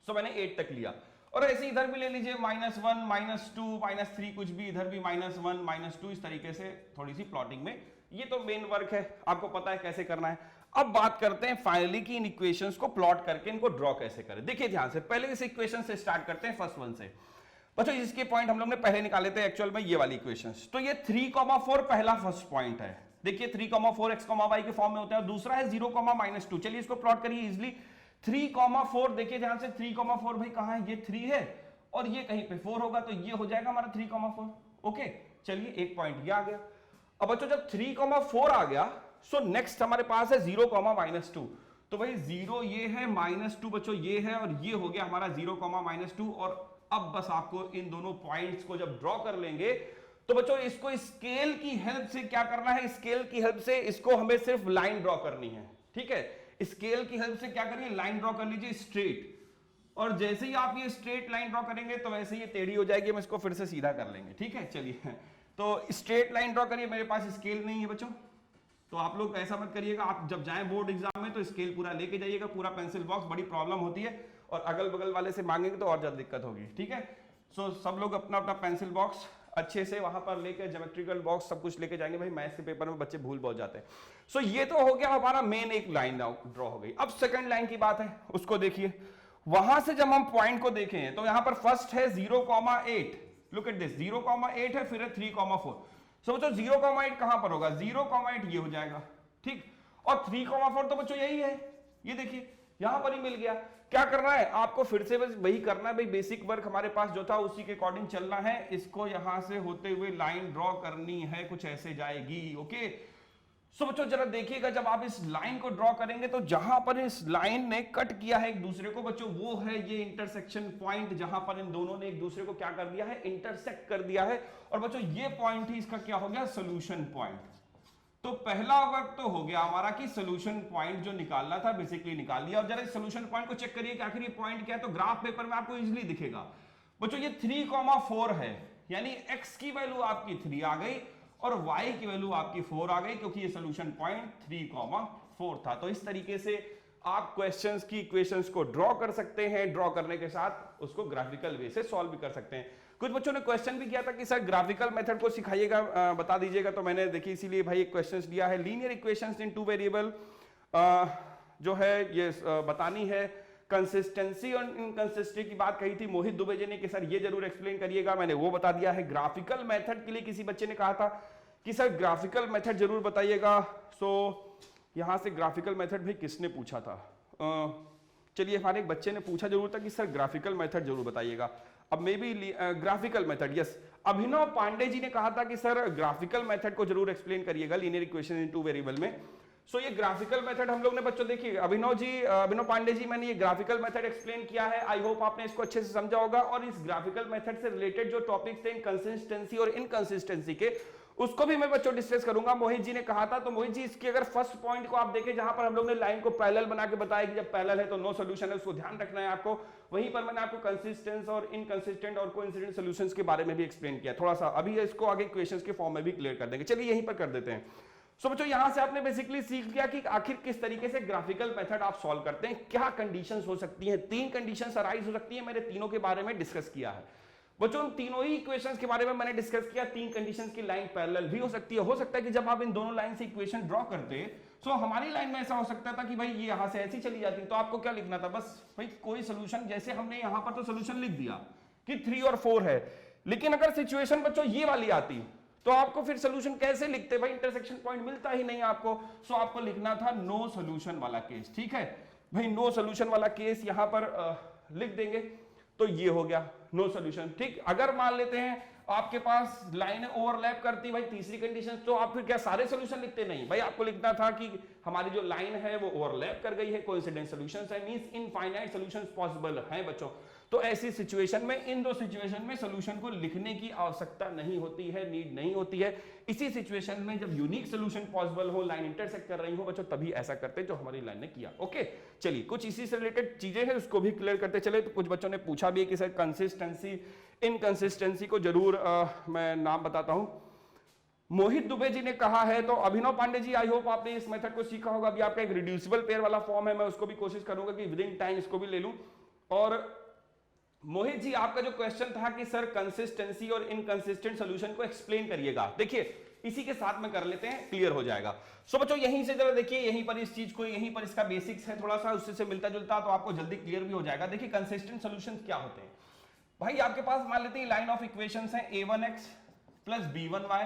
सो मैंने 8 तक लिया। और ऐसे इधर भी ले लीजिए, -1 -2 -3 कुछ भी, इधर भी -1 -2, इस तरीके से थोड़ी सी प्लॉटिंग में। ये तो मेन वर्क है, आपको पता है कैसे करना है। अब बात करते हैं फाइनली कि इन इक्वेशंस को प्लॉट करके इनको ड्रॉ कैसे करें। देखिए ध्यान से, पहले इस इक्वेशन से स्टार्ट करते हैं, फर्स्ट वन से। बच्चों इसके पॉइंट हम लोग ने पहले निकाले थे एक्चुअल में, ये वाली इक्वेशंस। तो ये 3,4 पहला फर्स्ट पॉइंट है। देखिए 3,4 x, y के फॉर्म में होता है, और दूसरा है 0, -2। चलिए इसको प्लॉट करिए इजिली। 3,4 देखिए ध्यान से, 3,4 भाई कहां है, ये 3 है और ये कहीं पे 4 होगा, तो ये हो जाएगा हमारा 3,4। ओके चलिए एक पॉइंट ये आ गया। अब बच्चों जब 3,4 आ गया, सो नेक्स्ट हमारे पास है 0, -2। तो भाई 0 ये है, -2 बच्चों ये है, और ये हो गया हमारा 0, -2। और अब बस आपको इन दोनों पॉइंट्स को जब ड्रॉ कर लेंगे तो बच्चों इसको स्केल की हेल्प से क्या करना है, स्केल की हेल्प से इसको हमें सिर्फ लाइन ड्रॉ करनी है, ठीक है। स्केल की हेल्प से क्या करिए, लाइन ड्रॉ कर लीजिए स्ट्रेट, और जैसे ही आप ये स्ट्रेट लाइन ड्रॉ करेंगे तो वैसे ही ये टेढ़ी हो जाएगी, हम इसको फिर से सीधा कर लेंगे, ठीक है। चलिए तो स्ट्रेट लाइन ड्रॉ करिए, मेरे पास स्केल नहीं है बच्चों, तो आप लोग ऐसा मत करिएगा, आप जब जाएं बोर्ड एग्जाम में तो स्केल पूरा लेके जाइएगा, पूरा पेंसिल बॉक्स, बड़ी प्रॉब्लम होती है, और अगल बगल वाले से मांगेंगे तो और ज्यादा दिक्कत होगी, ठीक है। सो सब लोग अपना अपना पेंसिल बॉक्स अच्छे से वहां पर लेके, ज्योमेट्रिकल बॉक्स सब कुछ लेके जाएंगे भाई, मैथ्स के पेपर में बच्चे भूल बहुत जाते हैं। सो ये तो हो गया हमारा मेन, एक लाइन ड्रॉ हो गई। अब सेकंड लाइन की बात है, उसको देखिए। वहां से जब हम पॉइंट को देखें तो यहां पर फर्स्ट है 0,8, लुक एट दिस, 0,8 है, फिर है 3,4। सो बच्चों 0,8 कहां पर होगा, 0,8 ये हो जाएगा, ठीक। और 3,4 तो बच्चों यही है, ये देखिए यहां पर ही मिल गया। क्या करना है आपको, फिर से बस वही करना है भाई, बेसिक वर्क हमारे पास जो था उसी के अकॉर्डिंग चलना है। इसको यहां से होते हुए लाइन ड्रॉ करनी है, कुछ ऐसे जाएगी, ओके। सो बच्चों जरा देखिएगा, जब आप इस लाइन को ड्रॉ करेंगे तो जहां पर इस लाइन ने कट किया है एक दूसरे को बच्चों, वो है ये इंटरसेक्शन पॉइंट, जहां पर इन दोनों ने एक दूसरे को क्या कर दिया है, इंटरसेक्ट कर दिया है। और बच्चों ये पॉइंट ही इसका क्या हो गया, सोल्यूशन पॉइंट। तो पहला वर्क तो हो गया हमारा कि सोल्यूशन पॉइंट जो निकालना था बेसिकली निकाल लिया। और जरा इस सोल्यूशन पॉइंट को चेक करिए कि आखिर ये पॉइंट क्या है, तो ग्राफ पेपर में आपको इजीली दिखेगा बच्चों। ये 3,4 है, यानी x की वैल्यू आपकी 3 आ गई और y की वैल्यू आपकी 4 आ गई, क्योंकि ये सोल्यूशन पॉइंट 3,4 था। तो इस तरीके से आप क्वेश्चंस की इक्वेशंस को ड्रॉ कर सकते हैं, ड्रॉ करने के साथ उसको ग्राफिकल वे से सॉल्व भी कर सकते हैं। कुछ बच्चों ने क्वेश्चन भी किया था कि सर ग्राफिकल मेथड को सिखाइएगा, बता दीजिएगा, तो मैंने देखिए इसीलिए भाई एक क्वेश्चन दिया है। लीनियर इक्वेशंस इन टू वेरिएबल जो है ये बतानी है। कंसिस्टेंसी और इनकंसिस्टेंसी की बात कही थी मोहित दुबे जी ने कि सर ये जरूर एक्सप्लेन करिएगा, मैंने वो बता दिया है। ग्राफिकल मेथड के लिए किसी बच्चे ने कहा था कि सर ग्राफिकल मेथड जरूर बताइएगा। सो यहां से ग्राफिकल मेथड भी किसने पूछा था? चलिए हमारे एक बच्चे ने पूछा जरूर था कि सर ग्राफिकल मेथड जरूर बताइएगा। अब maybe graphical method, yes, Abhinav Pandey ji ने कहा था कि सर ग्राफिकल मेथड को जरूर एक्सप्लेन करिएगा linear equation in two variable में। सो ये ग्राफिकल मेथड हम लोग ने बच्चों देखिए, अभिनव पांडे जी, मैंने ये ग्राफिकल मेथड एक्सप्लेन किया है। आई होप आपने इसको अच्छे से समझा होगा। और इस ग्राफिकल मेथड से रिलेटेड जो टॉपिक्स थे कंसिस्टेंसी और इनकंसिस्टेंसी के, उसको भी मैं बच्चों डिस्कस करूंगा। मोहित जी ने कहा था, तो मोहित जी इसके अगर फर्स्ट पॉइंट को आप देखें जहां पर हम लोग ने लाइन को पैरेलल बना के बताया कि जब पैरेलल है तो नो सॉल्यूशन है, उसको ध्यान रखना है आपको। वहीं पर मैंने आपको कंसिस्टेंस और इनकंसिस्टेंट और कोइंसिडेंट सॉल्यूशंस के बारे में भी एक्सप्लेन किया थोड़ा सा। अभी इसको आगे इक्वेशंस के फॉर्म में भी क्लियर कर देंगे। चलिए यहीं पर कर देते हैं। सो बच्चों यहां से आपने बेसिकली सीख लिया कि आखिर किस तरीके से ग्राफिकल मेथड आप सॉल्व करते हैं, क्या कंडीशंस हो सकती हैं। 3 कंडीशंस अराइज हो सकती है, मैंने तीनों के बारे में डिस्कस किया है बच्चों। तीनों ही इक्वेशंस के बारे में मैंने डिस्कस किया। 3 कंडीशंस की लाइन पैरेलल भी हो सकती है। हो सकता है कि जब आप इन दोनों लाइन से इक्वेशन ड्रॉ करते, सो हमारी लाइन में ऐसा हो सकता था कि भाई ये यहां से ऐसी चली जाती, तो आपको क्या लिखना था, बस भाई कोई सोल्यूशन, जैसे हमने यहां पर तो सोल्यूशन लिख दिया कि 3 और 4 है, लेकिन अगर सिचुएशन बच्चों ये वाली आती तो आपको फिर सोल्यूशन कैसे लिखते, भाई इंटरसेक्शन पॉइंट मिलता ही नहीं आपको। सो आपको लिखना था नो सोल्यूशन वाला केस। ठीक है भाई, नो सोल्यूशन वाला केस यहां पर लिख देंगे, तो ये हो गया नो सोल्यूशन। ठीक, अगर मान लेते हैं आपके पास लाइन ओवरलैप करती भाई तीसरी कंडीशन, तो आप फिर क्या सारे सोल्यूशन लिखते? नहीं भाई, आपको लिखना था कि हमारी जो लाइन है वो ओवरलैप कर गई है, कोइंसिडेंट सॉल्यूशंस है, मींस इनफाइनाइट सॉल्यूशंस पॉसिबल हैं बच्चों। तो ऐसी सिचुएशन में, इन दो सिचुएशन में सॉल्यूशन को लिखने की आवश्यकता नहीं होती है, नीड नहीं होती है। इसी सिचुएशन में जब यूनिक सॉल्यूशन पॉसिबल हो, लाइन इंटरसेक्ट कर रही हो बच्चों, तभी ऐसा करते जो हमारी लाइन ने किया। ओके, चलिए कुछ इसी से रिलेटेड चीजें हैं, उसको भी क्लियर करते चले। तो कुछ बच्चों ने पूछा भी है कि सर कंसिस्टेंसी इनकंसिस्टेंसी को जरूर मैं नाम बताता हूं। मोहित दुबे जी ने कहा है, तो अभिनव पांडे जी, आई होप आपने इस मेथड को सीखा होगा। अभी आपका एक रिड्यूसिबल पेयर वाला फॉर्म है, मैं उसको भी कोशिश करूंगा कि विद इन टाइम इसको भी ले लूं। और मोहित जी, आपका जो क्वेश्चन था कि सर कंसिस्टेंसी और इनकंसिस्टेंट सॉल्यूशन को एक्सप्लेन करिएगा, देखिए इसी के साथ में कर लेते हैं, क्लियर हो जाएगा। सो बच्चों यहीं से जरा देखिए, यहीं पर इस चीज को, यहीं पर इसका बेसिक्स है थोड़ा सा, उससे मिलता जुलता, तो आपको जल्दी क्लियर भी हो जाएगा। देखिए कंसिस्टेंट सॉल्यूशन क्या होते हैं भाई, आपके पास मान लेते हैं लाइन ऑफ इक्वेशंस है a1x plus b1y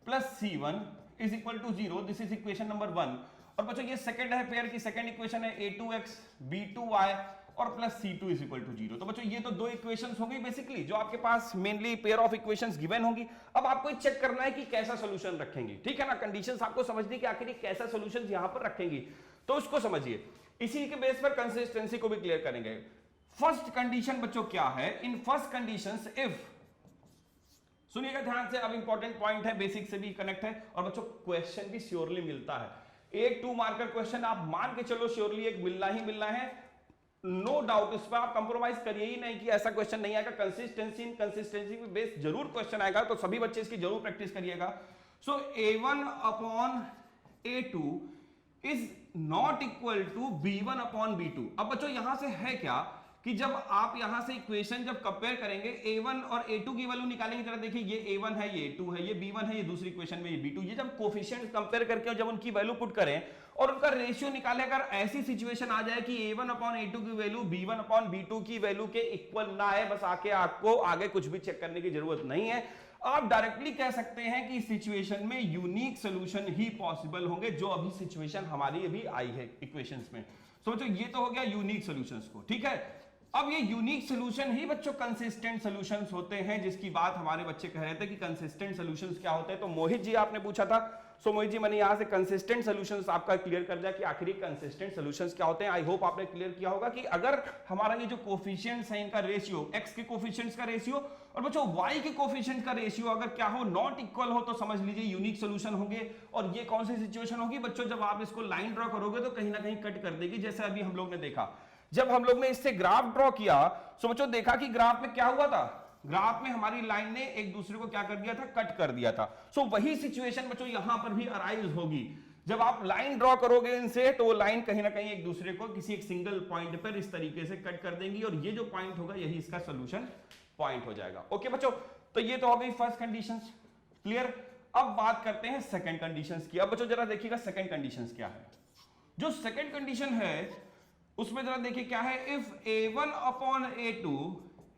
plus c1 is equal to 0, this is equation number 1। और बच्चों ये सेकंड है, पेयर की सेकंड इक्वेशन है a2x b2y और plus c2 is equal to 0। तो बच्चों ये तो दो इक्वेशंस होंगी बेसिकली, जो आपके पास mainly pair of equations given होंगी। अब आपको चेक करना है कि कैसा सॉल्यूशन रखेंगे, ठीक है ना। कंडीशंस आपको समझनी कि आखिर कैसा सॉल्यूशन यहां पर रखेंगी, तो उसको समझिए। इसी के बेस पर कंसिस्टेंसी को भी क्लियर करेंगे। फर्स्ट कंडीशन बच्चों क्या है, इन फर्स्ट कंडीशंस इफ, सुनिएगा ध्यान से, अब इंपॉर्टेंट पॉइंट है, बेसिक से भी कनेक्ट है, और बच्चों क्वेश्चन भी श्योरली मिलता है। एक 2 मार्कर क्वेश्चन आप मान के चलो श्योरली एक मिलना ही मिलना है, नो डाउट। इस पर आप कंप्रोमाइज करिए ही नहीं कि ऐसा क्वेश्चन नहीं आएगा। कंसिस्टेंसी इनकंसिस्टेंसी पे बेस जरूर क्वेश्चन आएगा, तो सभी बच्चे इसकी जरूर प्रैक्टिस करिएगा। So a1 upon a2 is not equal to b1 upon b2। अब बच्चों यहां से है क्या कि जब आप यहां से इक्वेशन जब कंपेयर करेंगे, a1 और a2 की वैल्यू निकालेंगे, जरा देखिए ये a1 है, ये a2 है, ये b1 है, ये दूसरी इक्वेशन में ये b2, ये जब कोफिशिएंट कंपेयर करके जब उनकी वैल्यू पुट करें और उनका रेशियो निकालें, अगर ऐसी सिचुएशन आ जाए कि a1 अपॉन a2 की वैल्यू b1 अपॉन b2 की वैल्यू के इक्वल ना आए, बस आके आपको आगे कुछ भी चेक करने की जरूरत नहीं है। आप डायरेक्टली कह सकते हैं कि इस सिचुएशन में यूनिक सॉल्यूशन ही पॉसिबल होंगे, जो अभी सिचुएशन हमारी अभी आई है इक्वेशंस में। समझो ये तो हो गया यूनिक सॉल्यूशंस को, ठीक है। अब ये यूनिक सॉल्यूशन ही बच्चों कंसिस्टेंट सॉल्यूशंस होते हैं, जिसकी बात हमारे बच्चे कह रहे थे कि कंसिस्टेंट सॉल्यूशंस क्या होते हैं। तो मोहित जी आपने पूछा था, सो मोहित जी मैंने यहां से कंसिस्टेंट सॉल्यूशंस आपका क्लियर कर दिया कि आखिर कंसिस्टेंट सॉल्यूशंस क्या होते हैं। आई होप आपने क्लियर किया होगा कि अगर हमारा ये जो कोफिशिएंट्स है इनका रेशियो, x के कोफिशिएंट्स का रेशियो और बच्चों y के कोफिशिएंट का रेशियो अगर क्या हो, नॉट इक्वल हो, तो समझ लीजिए यूनिक सॉल्यूशन होंगे। और ये कौन सी सिचुएशन होगी बच्चों, जब आप इसको लाइन ड्रॉ करोगे तो कहीं ना कहीं कट कर देगी, जैसे अभी हम लोग ने देखा। जब हम लोग ने इससे ग्राफ ड्रॉ किया, सो बच्चों देखा कि ग्राफ में क्या हुआ था, ग्राफ में हमारी लाइन ने एक दूसरे को क्या कर दिया था, कट कर दिया था। सो वही सिचुएशन बच्चों यहां पर भी अराइज होगी। जब आप लाइन ड्रॉ करोगे इनसे तो वो लाइन कहीं ना कहीं एक दूसरे को किसी एक सिंगल पॉइंट पर इस तरीके से कट कर देंगी और ये जो पॉइंट होगा यही इसका सोल्यूशन पॉइंट हो जाएगा। ओके बच्चों, तो ये तो हो गई फर्स्ट कंडीशंस, क्लियर। अब बात करते हैं सेकंड कंडीशंस की। अब बच्चों जरा देखिएगा सेकंड कंडीशंस क्या है। जो सेकंड कंडीशन है उसमें जरा देखिए क्या है, if a1 upon a2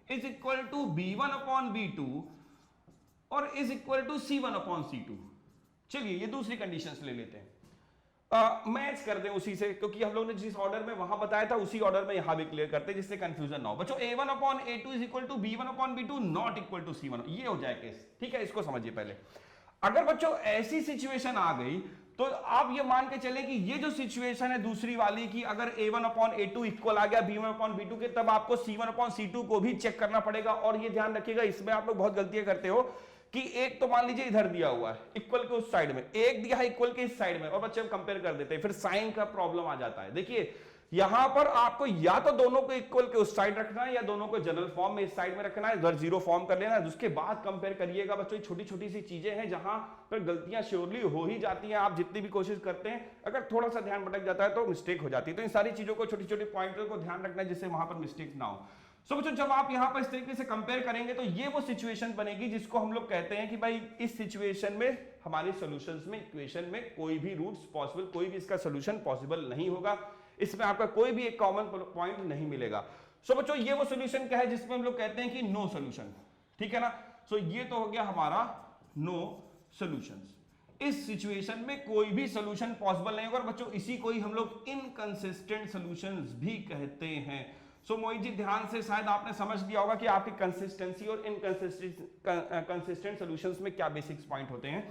is equal to b1 upon b2 और is equal to c1 upon c2। चलिए ये दूसरी कंडीशंस ले लेते हैं, मैच कर दें उसी से, क्योंकि हम लोग ने जिस ऑर्डर में वहां बताया था उसी ऑर्डर में यहां भी क्लियर करते हैं जिससे कंफ्यूजन ना हो। बच्चों a1 upon a2 is equal to b1 upon b2 not equal to c1, ये हो जाए केस, ठीक है। इसको समझिए पहले। अगर बच्चों ऐसी सिचुएशन आ गई तो आप ये मान के चले कि ये जो सिचुएशन है दूसरी वाली की, अगर a1 अपॉन a2 इक्वल आ गया b1 अपॉन b2 के, तब आपको c1 अपॉन c2 को भी चेक करना पड़ेगा। और ये ध्यान रखिएगा, इसमें आप लोग बहुत गलतियां करते हो कि एक तो मान लीजिए इधर दिया हुआ है इक्वल के उस साइड में, एक दिया है इक्वल के इस साइड में, और बच्चे कंपेयर कर देते हैं, फिर साइन का प्रॉब्लम आ जाता है। देखिए यहां पर आपको या तो दोनों को इक्वल के उस साइड रखना है या दोनों को जनरल फॉर्म में इस साइड में रखना है, इधर जीरो फॉर्म कर लेना है, उसके बाद कंपेयर करिएगा। बच्चों छोटी छोटी सी चीजें हैं जहां पर गलतियां श्योरली हो ही जाती हैं, आप जितनी भी कोशिश करते हैं अगर थोड़ा सा ध्यान भटक जाता है तो मिस्टेक हो जाती है। तो इन सारी चीजों को, छोटी छोटी पॉइंटों को ध्यान रखना है जिससे वहां पर मिस्टेक ना हो। सो बच्चों जब आप यहां पर इस तरीके से कंपेयर करेंगे तो ये वो सिचुएशन बनेगी जिसको हम लोग कहते हैं कि भाई इस सिचुएशन में हमारे सॉल्यूशंस में, इक्वेशन में कोई भी रूट्स पॉसिबल, कोई भी इसका सॉल्यूशन पॉसिबल नहीं होगा, इसमें आपका कोई भी एक कॉमन पॉइंट नहीं मिलेगा। सो बच्चों ये वो सॉल्यूशन क्या है जिसमें हम लोग कहते हैं कि नो सॉल्यूशन, ठीक है ना। सो ये तो हो गया हमारा नो सॉल्यूशंस। इस सिचुएशन में कोई भी सॉल्यूशन पॉसिबल नहीं होगा। बच्चों इसी को ही हम लोग इनकंसिस्टेंट सॉल्यूशंस भी कहते हैं। सो मोहित जी ध्यान से शायद आपने समझ लिया होगा कि आपकी कंसिस्टेंसी और इनकंसिस्टेंट सॉल्यूशंस में क्या बेसिक्स पॉइंट होते हैं।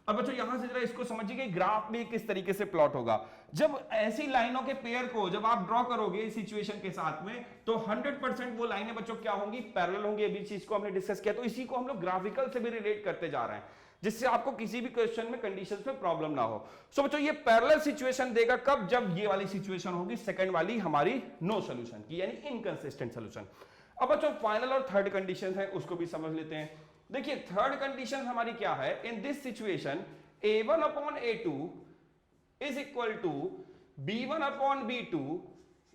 अब बच्चों यहां से जरा इसको समझिए कि ग्राफ में किस तरीके से प्लॉट होगा। जब ऐसी लाइनों के पेयर को जब आप ड्रॉ करोगे इस सिचुएशन के साथ में, तो 100% वो लाइनें बच्चों क्या होंगी, पैरेलल होंगी। अभी चीज को हमने डिस्कस किया, तो इसी को हम लोग ग्राफिकल से भी रिलेट करते जा रहे हैं जिससे आपको किसी भी क्वेश्चन में कंडीशंस में प्रॉब्लम ना हो। सो बच्चों ये पैरेलल सिचुएशन देगा कब, जब ये वाली सिचुएशन होगी सेकंड वाली हमारी नो सॉल्यूशन की, यानी इनकंसिस्टेंट सॉल्यूशन। अब बच्चों फाइनल और थर्ड कंडीशन है उसको भी समझ लेते हैं। देखिए थर्ड कंडीशन हमारी क्या है, in this situation a1 upon a2 is equal to b1 upon b2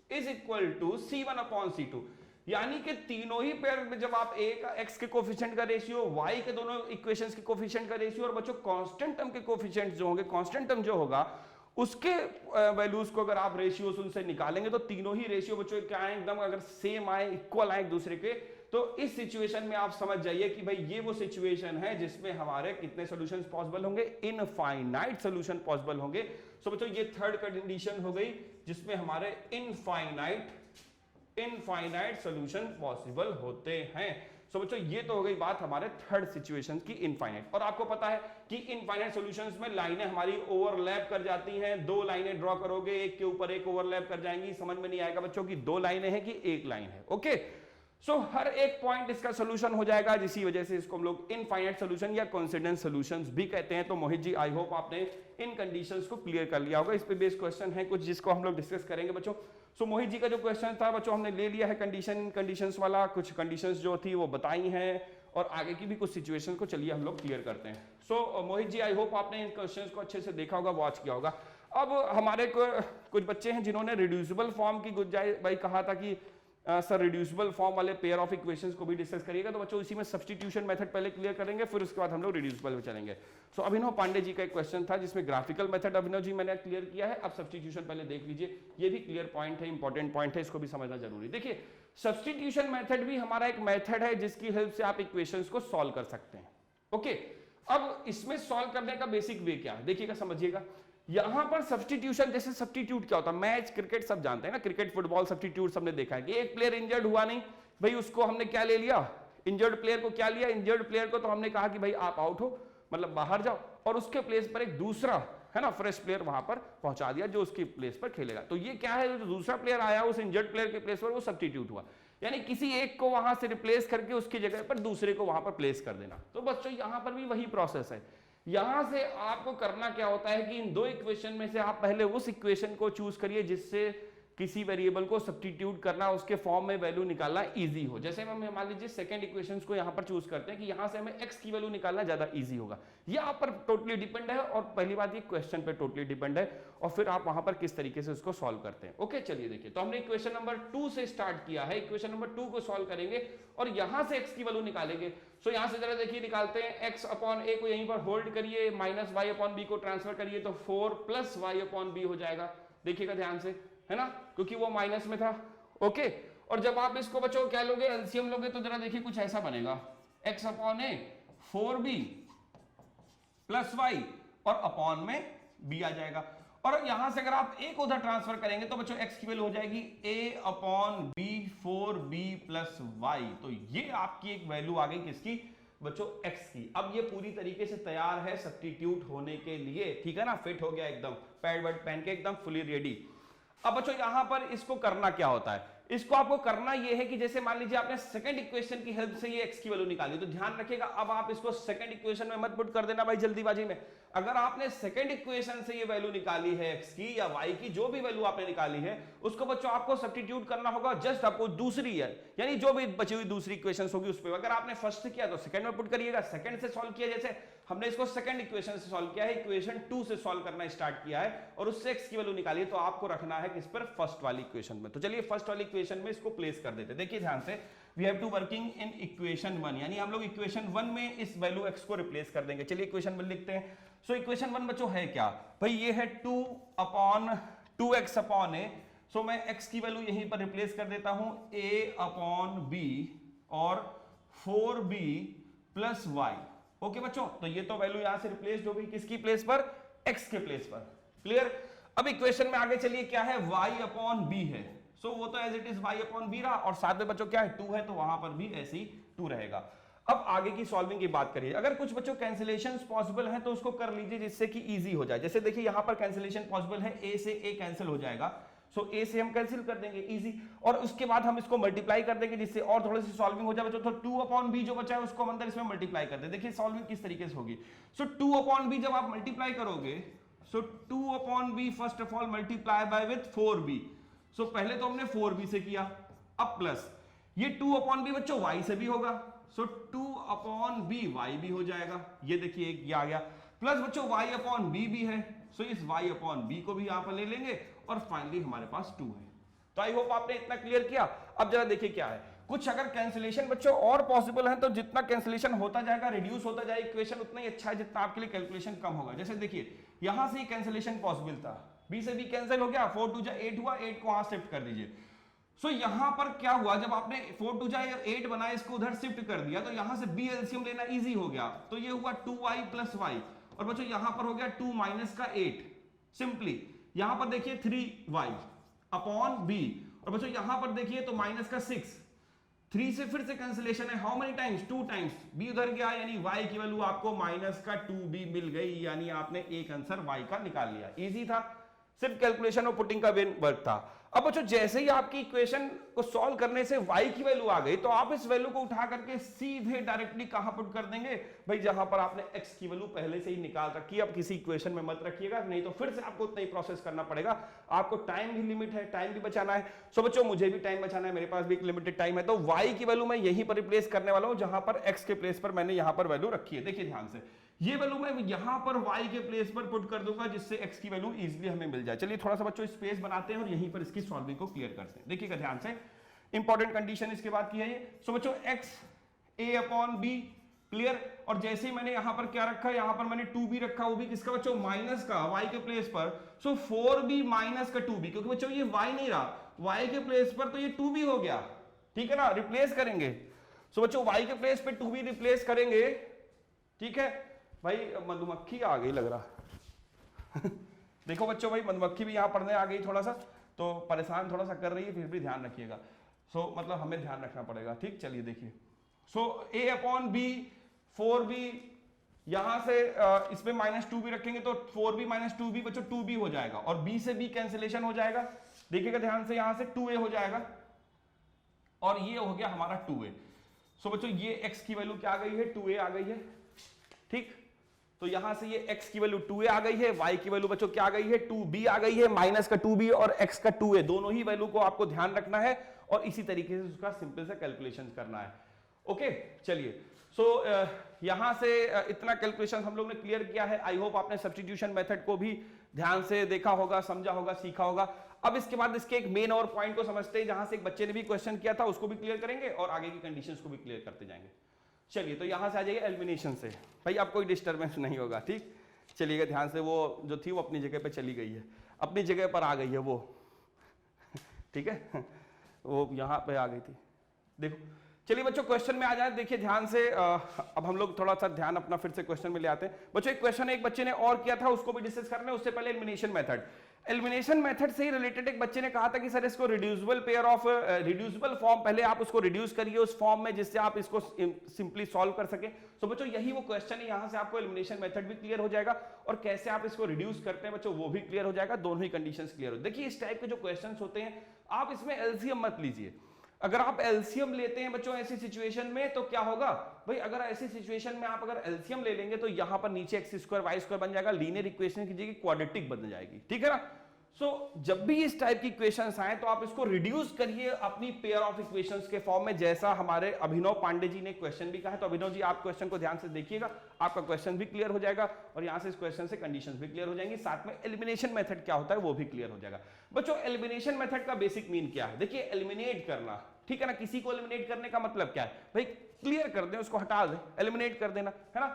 is equal to c1 upon c2। यानी कि तीनों ही पेयर में जब आप a का x के कोफिशिएंट का रेशियो, y के दोनों इक्वेशंस के कोफिशिएंट का रेशियो और बच्चों कांस्टेंट टर्म के कोफिशिएंट जो होंगे, कांस्टेंट टर्म जो होगा उसके वैल्यूज को अगर आप रेशियोज उनसे निकालेंगे तो तीनों ही रेशियो बच्चों क्या आए, एकदम अगर सेम आए, इक्वल आए एक दूसरे के, तो इस सिचुएशन में आप समझ जाइए कि भाई ये वो सिचुएशन है जिसमें हमारे कितने सॉल्यूशंस पॉसिबल होंगे, इनफाइनाइट सॉल्यूशन पॉसिबल होंगे। सो बच्चों ये थर्ड कंडीशन हो गई जिसमें हमारे इनफाइनाइट सॉल्यूशन पॉसिबल होते हैं। सो बच्चों ये तो हो गई बात हमारे थर्ड सिचुएशन की इनफाइनाइट। और आपको पता है कि इनफाइनाइट सॉल्यूशंस में लाइनें हमारी ओवरलैप कर जाती हैं। दो लाइनें ड्रॉ करोगे, एक के ऊपर एक ओवरलैप कर जाएंगी, समझ में नहीं आएगा बच्चों की दो लाइनें हैं कि एक लाइन है। ओके सो हर एक पॉइंट इसका सोल्यूशन हो जाएगा, जिसी वजह से इसको हम लोग इनफाइनाइट सॉल्यूशन या कोइंसिडेंस सॉल्यूशंस भी कहते हैं। तो मोहित जी आई होप आपने इन कंडीशंस को क्लियर कर लिया होगा। इस पे बेस्ड क्वेश्चन है कुछ जिसको हम लोग डिस्कस करेंगे बच्चों। सो मोहित जी का जो क्वेश्चन था बच्चों हमने ले लिया है कंडीशंस वाला, कुछ कंडीशंस जो थी वो बताई हैं और आगे की भी कुछ सिचुएशन को चलिए हम लोग क्लियर करते हैं। सो मोहित जी आई होप आपने इन क्वेश्चंस को अच्छे से देखा होगा, वॉच किया होगा। अब हमारे कुछ बच्चे हैं जिन्होंने रिड्यूसिबल फॉर्म की गुंजाइश भाई कहा था कि सर रिड्यूसिबल फॉर्म वाले पेयर ऑफ इक्वेशंस को भी डिस्कस करिएगा, तो बच्चों इसी में सब्स्टिट्यूशन मेथड पहले क्लियर करेंगे, फिर उसके बाद हम लोग रिड्यूसिबल में चलेंगे। सो अभिनव पांडे जी का एक क्वेश्चन था जिसमें ग्राफिकल मेथड अभिनव जी मैंने क्लियर किया है। अब सब्स्टिट्यूशन पहले देख लीजिए, ये भी क्लियर पॉइंट है, इंपॉर्टेंट पॉइंट है, इसको भी समझना जरूरी। देखिए सब्स्टिट्यूशन मेथड भी हमारा एक मेथड है जिसकी हेल्प से आप इक्वेशंस को सॉल्व कर सकते हैं। ओके अब इसमें सॉल्व करने का बेसिक वे क्या है देखिएगा, समझिएगा। यहां पर सब्स्टिट्यूशन, जैसे सब्स्टिट्यूट क्या होता है, मैच क्रिकेट सब जानते हैं ना, क्रिकेट फुटबॉल सब्स्टिट्यूट सबने देखा है कि एक प्लेयर इंजर्ड हुआ नहीं भाई, उसको हमने क्या ले लिया, इंजर्ड प्लेयर को क्या लिया, इंजर्ड प्लेयर को तो हमने कहा कि भाई आप आउट हो, मतलब बाहर जाओ, और उसके प्लेस पर एक दूसरा है ना फ्रेश प्लेयर वहां पर पहुंचा दिया जो उसकी प्लेस पर खेलेगा। तो ये क्या है, जो दूसरा प्लेयर आया उस इंजर्ड प्लेयर के प्लेस पर वो सब्स्टिट्यूट हुआ, यानी किसी एक को वहां से रिप्लेस करके उसकी जगह पर दूसरे को वहां पर प्लेस कर देना। तो बच्चों यहां पर भी वही प्रोसेस है। यहां से आपको करना क्या होता है कि इन दो इक्वेशन में से आप पहले उस इक्वेशन को चूज करिए जिससे किसी वेरिएबल को सब्स्टिट्यूट करना, उसके फॉर्म में वैल्यू निकालना इजी हो। जैसे हम मान लीजिए सेकंड इक्वेशन को यहां पर चूज करते हैं कि यहां से हमें x की वैल्यू निकालना ज्यादा इजी होगा। ये आप पर टोटली डिपेंड है, और पहली बात ये क्वेश्चन पे टोटली डिपेंड है, और फिर आप वहां पर किस तरीके से उसको सॉल्व करते हैं। ओके, चलिए देखिए, तो हमने इक्वेशन नंबर 2 से स्टार्ट किया है, इक्वेशन नंबर 2 को सॉल्व करेंगे और यहां से x की वैल्यू निकालेंगे। सो यहां से जरा देखिए निकालते हैं, x अपॉन a को यहीं पर होल्ड करिए, माइनस y अपॉन b को ट्रांसफर करिए, तो 4 प्लस y अपॉन b हो जाएगा। देखिएगा ध्यान से, है ना, क्योंकि वो माइनस में था। ओके, और जब आप इसको बच्चों क्या लोगे, एलसीएम लोगे, तो जरा देखिए कुछ ऐसा बनेगा, x upon a 4b plus y और अपॉन में b आ जाएगा। और यहां से अगर आप a को उधर ट्रांसफर करेंगे तो बच्चों x की वैल्यू हो जाएगी a upon b 4b plus y। तो ये आपकी एक वैल्यू आ गई किसकी बच्चों, x की। अब ये पूरी तरीके से तैयार है सब्स्टिट्यूट होने के लिए, ठीक है ना, फिट हो गया एकदम, पैड वर्ड पहन के एकदम फुली रेडी। अब बच्चों यहां पर इसको करना क्या होता है, इसको आपको करना यह है कि जैसे मान लीजिए आपने सेकंड इक्वेशन की हेल्प से ये x की वैल्यू निकाली, तो ध्यान रखिएगा अब आप इसको सेकंड इक्वेशन में मत पुट कर देना भाई जल्दीबाजी में। अगर आपने सेकंड इक्वेशन से ये वैल्यू निकाली है x की या y की, जो भी वैल्यू आपने निकाली है उसको बच्चों आपको सब्स्टिट्यूट करना होगा जस्ट आपको दूसरी है, यानी जो भी बची हुई दूसरी इक्वेशन होगी उस पर। अगर आपने फर्स्ट से किया तो सेकंड में पुट करिएगा, सेकंड से सॉल्व किया, जैसे हमने इसको सेकंड इक्वेशन से सॉल्व किया है, इक्वेशन 2 से सॉल्व करना स्टार्ट किया है और उससे x की वैल्यू निकाली, तो आपको रखना है किस पर, फर्स्ट वाली इक्वेशन में। तो चलिए फर्स्ट वाली इक्वेशन में इसको प्लेस कर देते हैं। देखिए ध्यान से, we have to working in equation 1, यानी हम लोग इक्वेशन 1 में इस वैल्यू x को रिप्लेस कर देंगे। चलिए इक्वेशन 1 लिखते हैं। सो इक्वेशन 1 बच्चों है क्या भाई, ये है 2 अपॉन 2x अपॉन a। सो मैं x की वैल्यू यहीं पर रिप्लेस कर देता हूं a अपॉन b और 4b प्लस y। ओके बच्चों, तो ये तो वैल्यू यहां से रिप्लेस हो गई, किसकी प्लेस पर, x के प्लेस पर। क्लियर। अब इक्वेशन में आगे चलिए, क्या है, y अपॉन b है। सो वो तो as it is y upon b रहा, और साथ में बच्चों क्या है, 2 है, तो वहां पर भी ऐसे ही 2 रहेगा। अब आगे की सॉल्विंग की बात करिए, अगर कुछ बच्चों कैंसिलेशंस पॉसिबल है तो उसको कर लीजिए जिससे कि इजी हो जाए। जैसे देखिए यहां पर कैंसिलेशन पॉसिबल है, a से a कैंसिल हो जाएगा, सो a से हम कैंसिल कर देंगे इजी, और उसके बाद हम इसको मल्टीप्लाई कर देंगे जिससे और थोड़ी सी सॉल्विंग हो जाए बच्चों। तो 2 अपॉन b जो बचा है उसको हम अंदर इसमें मल्टीप्लाई कर दे। देखिए सॉल्विंग किस तरीके से होगी। सो 2 अपॉन b जब आप मल्टीप्लाई करोगे, सो 2 upon b first of all multiply by with 4b। सो पहले तो हमने 4b से किया, अब प्लस ये 2 अपॉन b बच्चों y से भी होगा, सो 2 अपॉन b y भी हो जाएगा। ये देखिए एक ये आ गया, प्लस बच्चों y अपॉन b भी है, सो इस y अपॉन b को भी यहां पर ले लेंगे, और फाइनली हमारे पास 2 है। तो आई होप आपने इतना क्लियर किया। अब जरा देखिए क्या है, कुछ अगर कैंसिलेशन बच्चों और पॉसिबल है तो जितना कैंसिलेशन होता जाएगा, रिड्यूस होता जाएगा इक्वेशन, उतना ही अच्छा है जितना आपके लिए कैलकुलेशन कम होगा। जैसे देखिए यहां से कैंसिलेशन पॉसिबल था, b से b कैंसिल हो गया, 4 2 8 हुआ, 8 को वहां शिफ्ट कर दीजिए। सो यहां पर क्या हुआ, जब आपने 4 2 8 बनाया, इसको उधर शिफ्ट कर दिया, तो यहां से b एलसीएम लेना इजी हो गया, तो ये हुआ 2y प्लस y, और बच्चों यहां पर हो गया 2 माइनस का 8, सिंपली यहां पर देखिए 3y अपॉन b, और बच्चों यहां पर देखिए तो माइनस का 6, 3 से फिर से कैंसिलेशन है, how many times, 2 times, b उधर गया, यानी y की वैल्यू आपको माइनस का 2b मिल गई, यानी आपने एक आंसर y का निकाल लिया। इजी था, सिर्फ कैलकुलेशन और पुटिंग का वर्क था। अब बच्चों जैसे ही आपकी इक्वेशन को सॉल्व करने से y की वैल्यू आ गई, तो आप इस वैल्यू को उठा करके सीधे डायरेक्टली कहां पुट कर देंगे भाई, जहां पर आपने x की वैल्यू पहले से ही निकाल रखी है। अब किसी इक्वेशन में मत रखिएगा, नहीं तो फिर से आपको उतना ही प्रोसेस करना पड़ेगा। आपको टाइम भी लिमिट है, टाइम भी बचाना है। सो बच्चों मुझे भी टाइम बचाना है, मेरे पास भी एक लिमिटेड टाइम है, तो y की वैल्यू मैं यहीं पर रिप्लेस करने वाला हूं जहां पर x के प्लेस पर मैंने यहां पर वैल्यू रखी है। देखिए ध्यान से, ये वैल्यू मैं यहां पर y के प्लेस पर पुट कर दूंगा जिससे x की वैल्यू इजीली हमें मिल जाए। चलिए थोड़ा सा बच्चों स्पेस बनाते हैं और यहीं पर इसकी सॉल्विंग को क्लियर करते हैं। देखिएगा ध्यान से, इंपॉर्टेंट कंडीशन इसके बाद की है ये। सो बच्चों x a upon b clear, और जैसे ही मैंने यहां पर क्या रखा है, यहां पर मैंने 2b रखा, वो भी किसका बच्चों, माइनस का, y के प्लेस पर। सो 4b माइनस का 2b, क्योंकि बच्चों ये y नहीं रहा, y के प्लेस पर तो ये 2b हो गया, ठीक है ना, रिप्लेस करेंगे। सो बच्चों y के प्लेस पे 2b रिप्लेस करेंगे, ठीक है भाई। मधुमक्खी आ गई लग रहा देखो बच्चों भाई मधुमक्खी भी यहाँ पढ़ने आ गई, थोड़ा सा तो परेशान थोड़ा सा कर रही है, फिर भी ध्यान रखिएगा। सो मतलब हमें ध्यान रखना पड़ेगा, ठीक। चलिए देखिए, सो a अपॉन b 4b, यहां से इसमें माइनस 2b रखेंगे तो 4b माइनस 2b बच्चों 2b हो जाएगा, और b से b कैंसिलेशन हो जाएगा। देखिएगा ध्यान से, यहां से 2a हो जाएगा, और ये हो गया हमारा 2a। सो बच्चों ये x की वैल्यू क्या आ गई है, 2a आ गई है, ठीक। तो यहां से ये x की वैल्यू 2a आ गई है, y की वैल्यू बच्चों क्या आ गई है 2b आ गई है, माइनस का 2b और x का 2a, दोनों ही वैल्यू को आपको ध्यान रखना है और इसी तरीके से उसका सिंपल सा कैलकुलेशन करना है। ओके चलिए, सो यहां से इतना कैलकुलेशन हम लोग ने क्लियर किया है। आई होप आपने सब्स्टिट्यूशन मेथड को भी ध्यान से देखा होगा, समझा होगा, सीखा होगा। अब इसके बाद इसके एक मेन और पॉइंट को समझते हैं, जहां से एक बच्चे ने भी क्वेश्चन किया था उसको भी क्लियर करेंगे और आगे की कंडीशंस को भी क्लियर करते जाएंगे। चलिए, तो यहां से आ जाइए एलिमिनेशन से, भाई अब कोई डिस्टर्बेंस नहीं होगा, ठीक। चलिएगा ध्यान से, वो जो थी वो अपनी जगह पे चली गई है, अपनी जगह पर आ गई है वो, ठीक है, वो यहां पे आ गई थी, देखो। चलिए बच्चों क्वेश्चन में आ जाए, देखिए ध्यान से। अब हम लोग थोड़ा सा ध्यान अपना फिर से क्वेश्चन में ले आते हैं। बच्चों एक क्वेश्चन एक बच्चे ने और किया था, उसको भी डिस्कस करना है। उससे पहले एलिमिनेशन मेथड, एलिमिनेशन मेथड से ही रिलेटेड एक बच्चे ने कहा था कि सर इसको reducible pair of reducible form, पहले आप उसको रिड्यूस करिए उस फॉर्म में जिससे आप इसको सिंपली सॉल्व कर सके। तो बच्चों यही वो क्वेश्चन है, यहां से आपको एलिमिनेशन मेथड भी क्लियर हो जाएगा और कैसे आप इसको रिड्यूस करते हैं बच्चों वो भी क्लियर हो जाएगा, दोनों ही कंडीशंस क्लियर हो। देखिए इस टाइप के जो क्वेश्चंस होते हैं आप इसमें एलसीएम मत लीजिए। अगर आप एलसीएम लेते हैं बच्चों ऐसी सिचुएशन में तो क्या होगा भाई, अगर ऐसी सिचुएशन में आप अगर एलसीएम ले लेंगे तो यहां पर नीचे एक्स स्क्वायर वाई स्क्वायर बन जाएगा, लीनियर इक्वेशन की जगह क्वाड्रेटिक बन जाएगी, ठीक है ना। सो जब भी इस टाइप की इक्वेशंस आए तो आप इसको रिड्यूस करिए अपनी पेयर ऑफ इक्वेशंस के फॉर्म में, जैसा हमारे अभिनव पांडे जी ने क्वेश्चन भी कहा है। तो अभिनव जी आप क्वेश्चन को ध्यान से देखिएगा, आपका क्वेश्चन भी क्लियर हो जाएगा और यहां से इस क्वेश्चन से कंडीशंस भी क्लियर हो जाएंगी, साथ में एलिमिनेशन मेथड क्या होता है वो भी क्लियर हो जाएगा। बच्चों एलिमिनेशन मेथड का बेसिक मीन क्या है, देखिए एलिमिनेट करना, ठीक है ना। किसी को एलिमिनेट करने का मतलब क्या है भाई, क्लियर कर दें, उसको हटा दें, एलिमिनेट कर देना, है ना।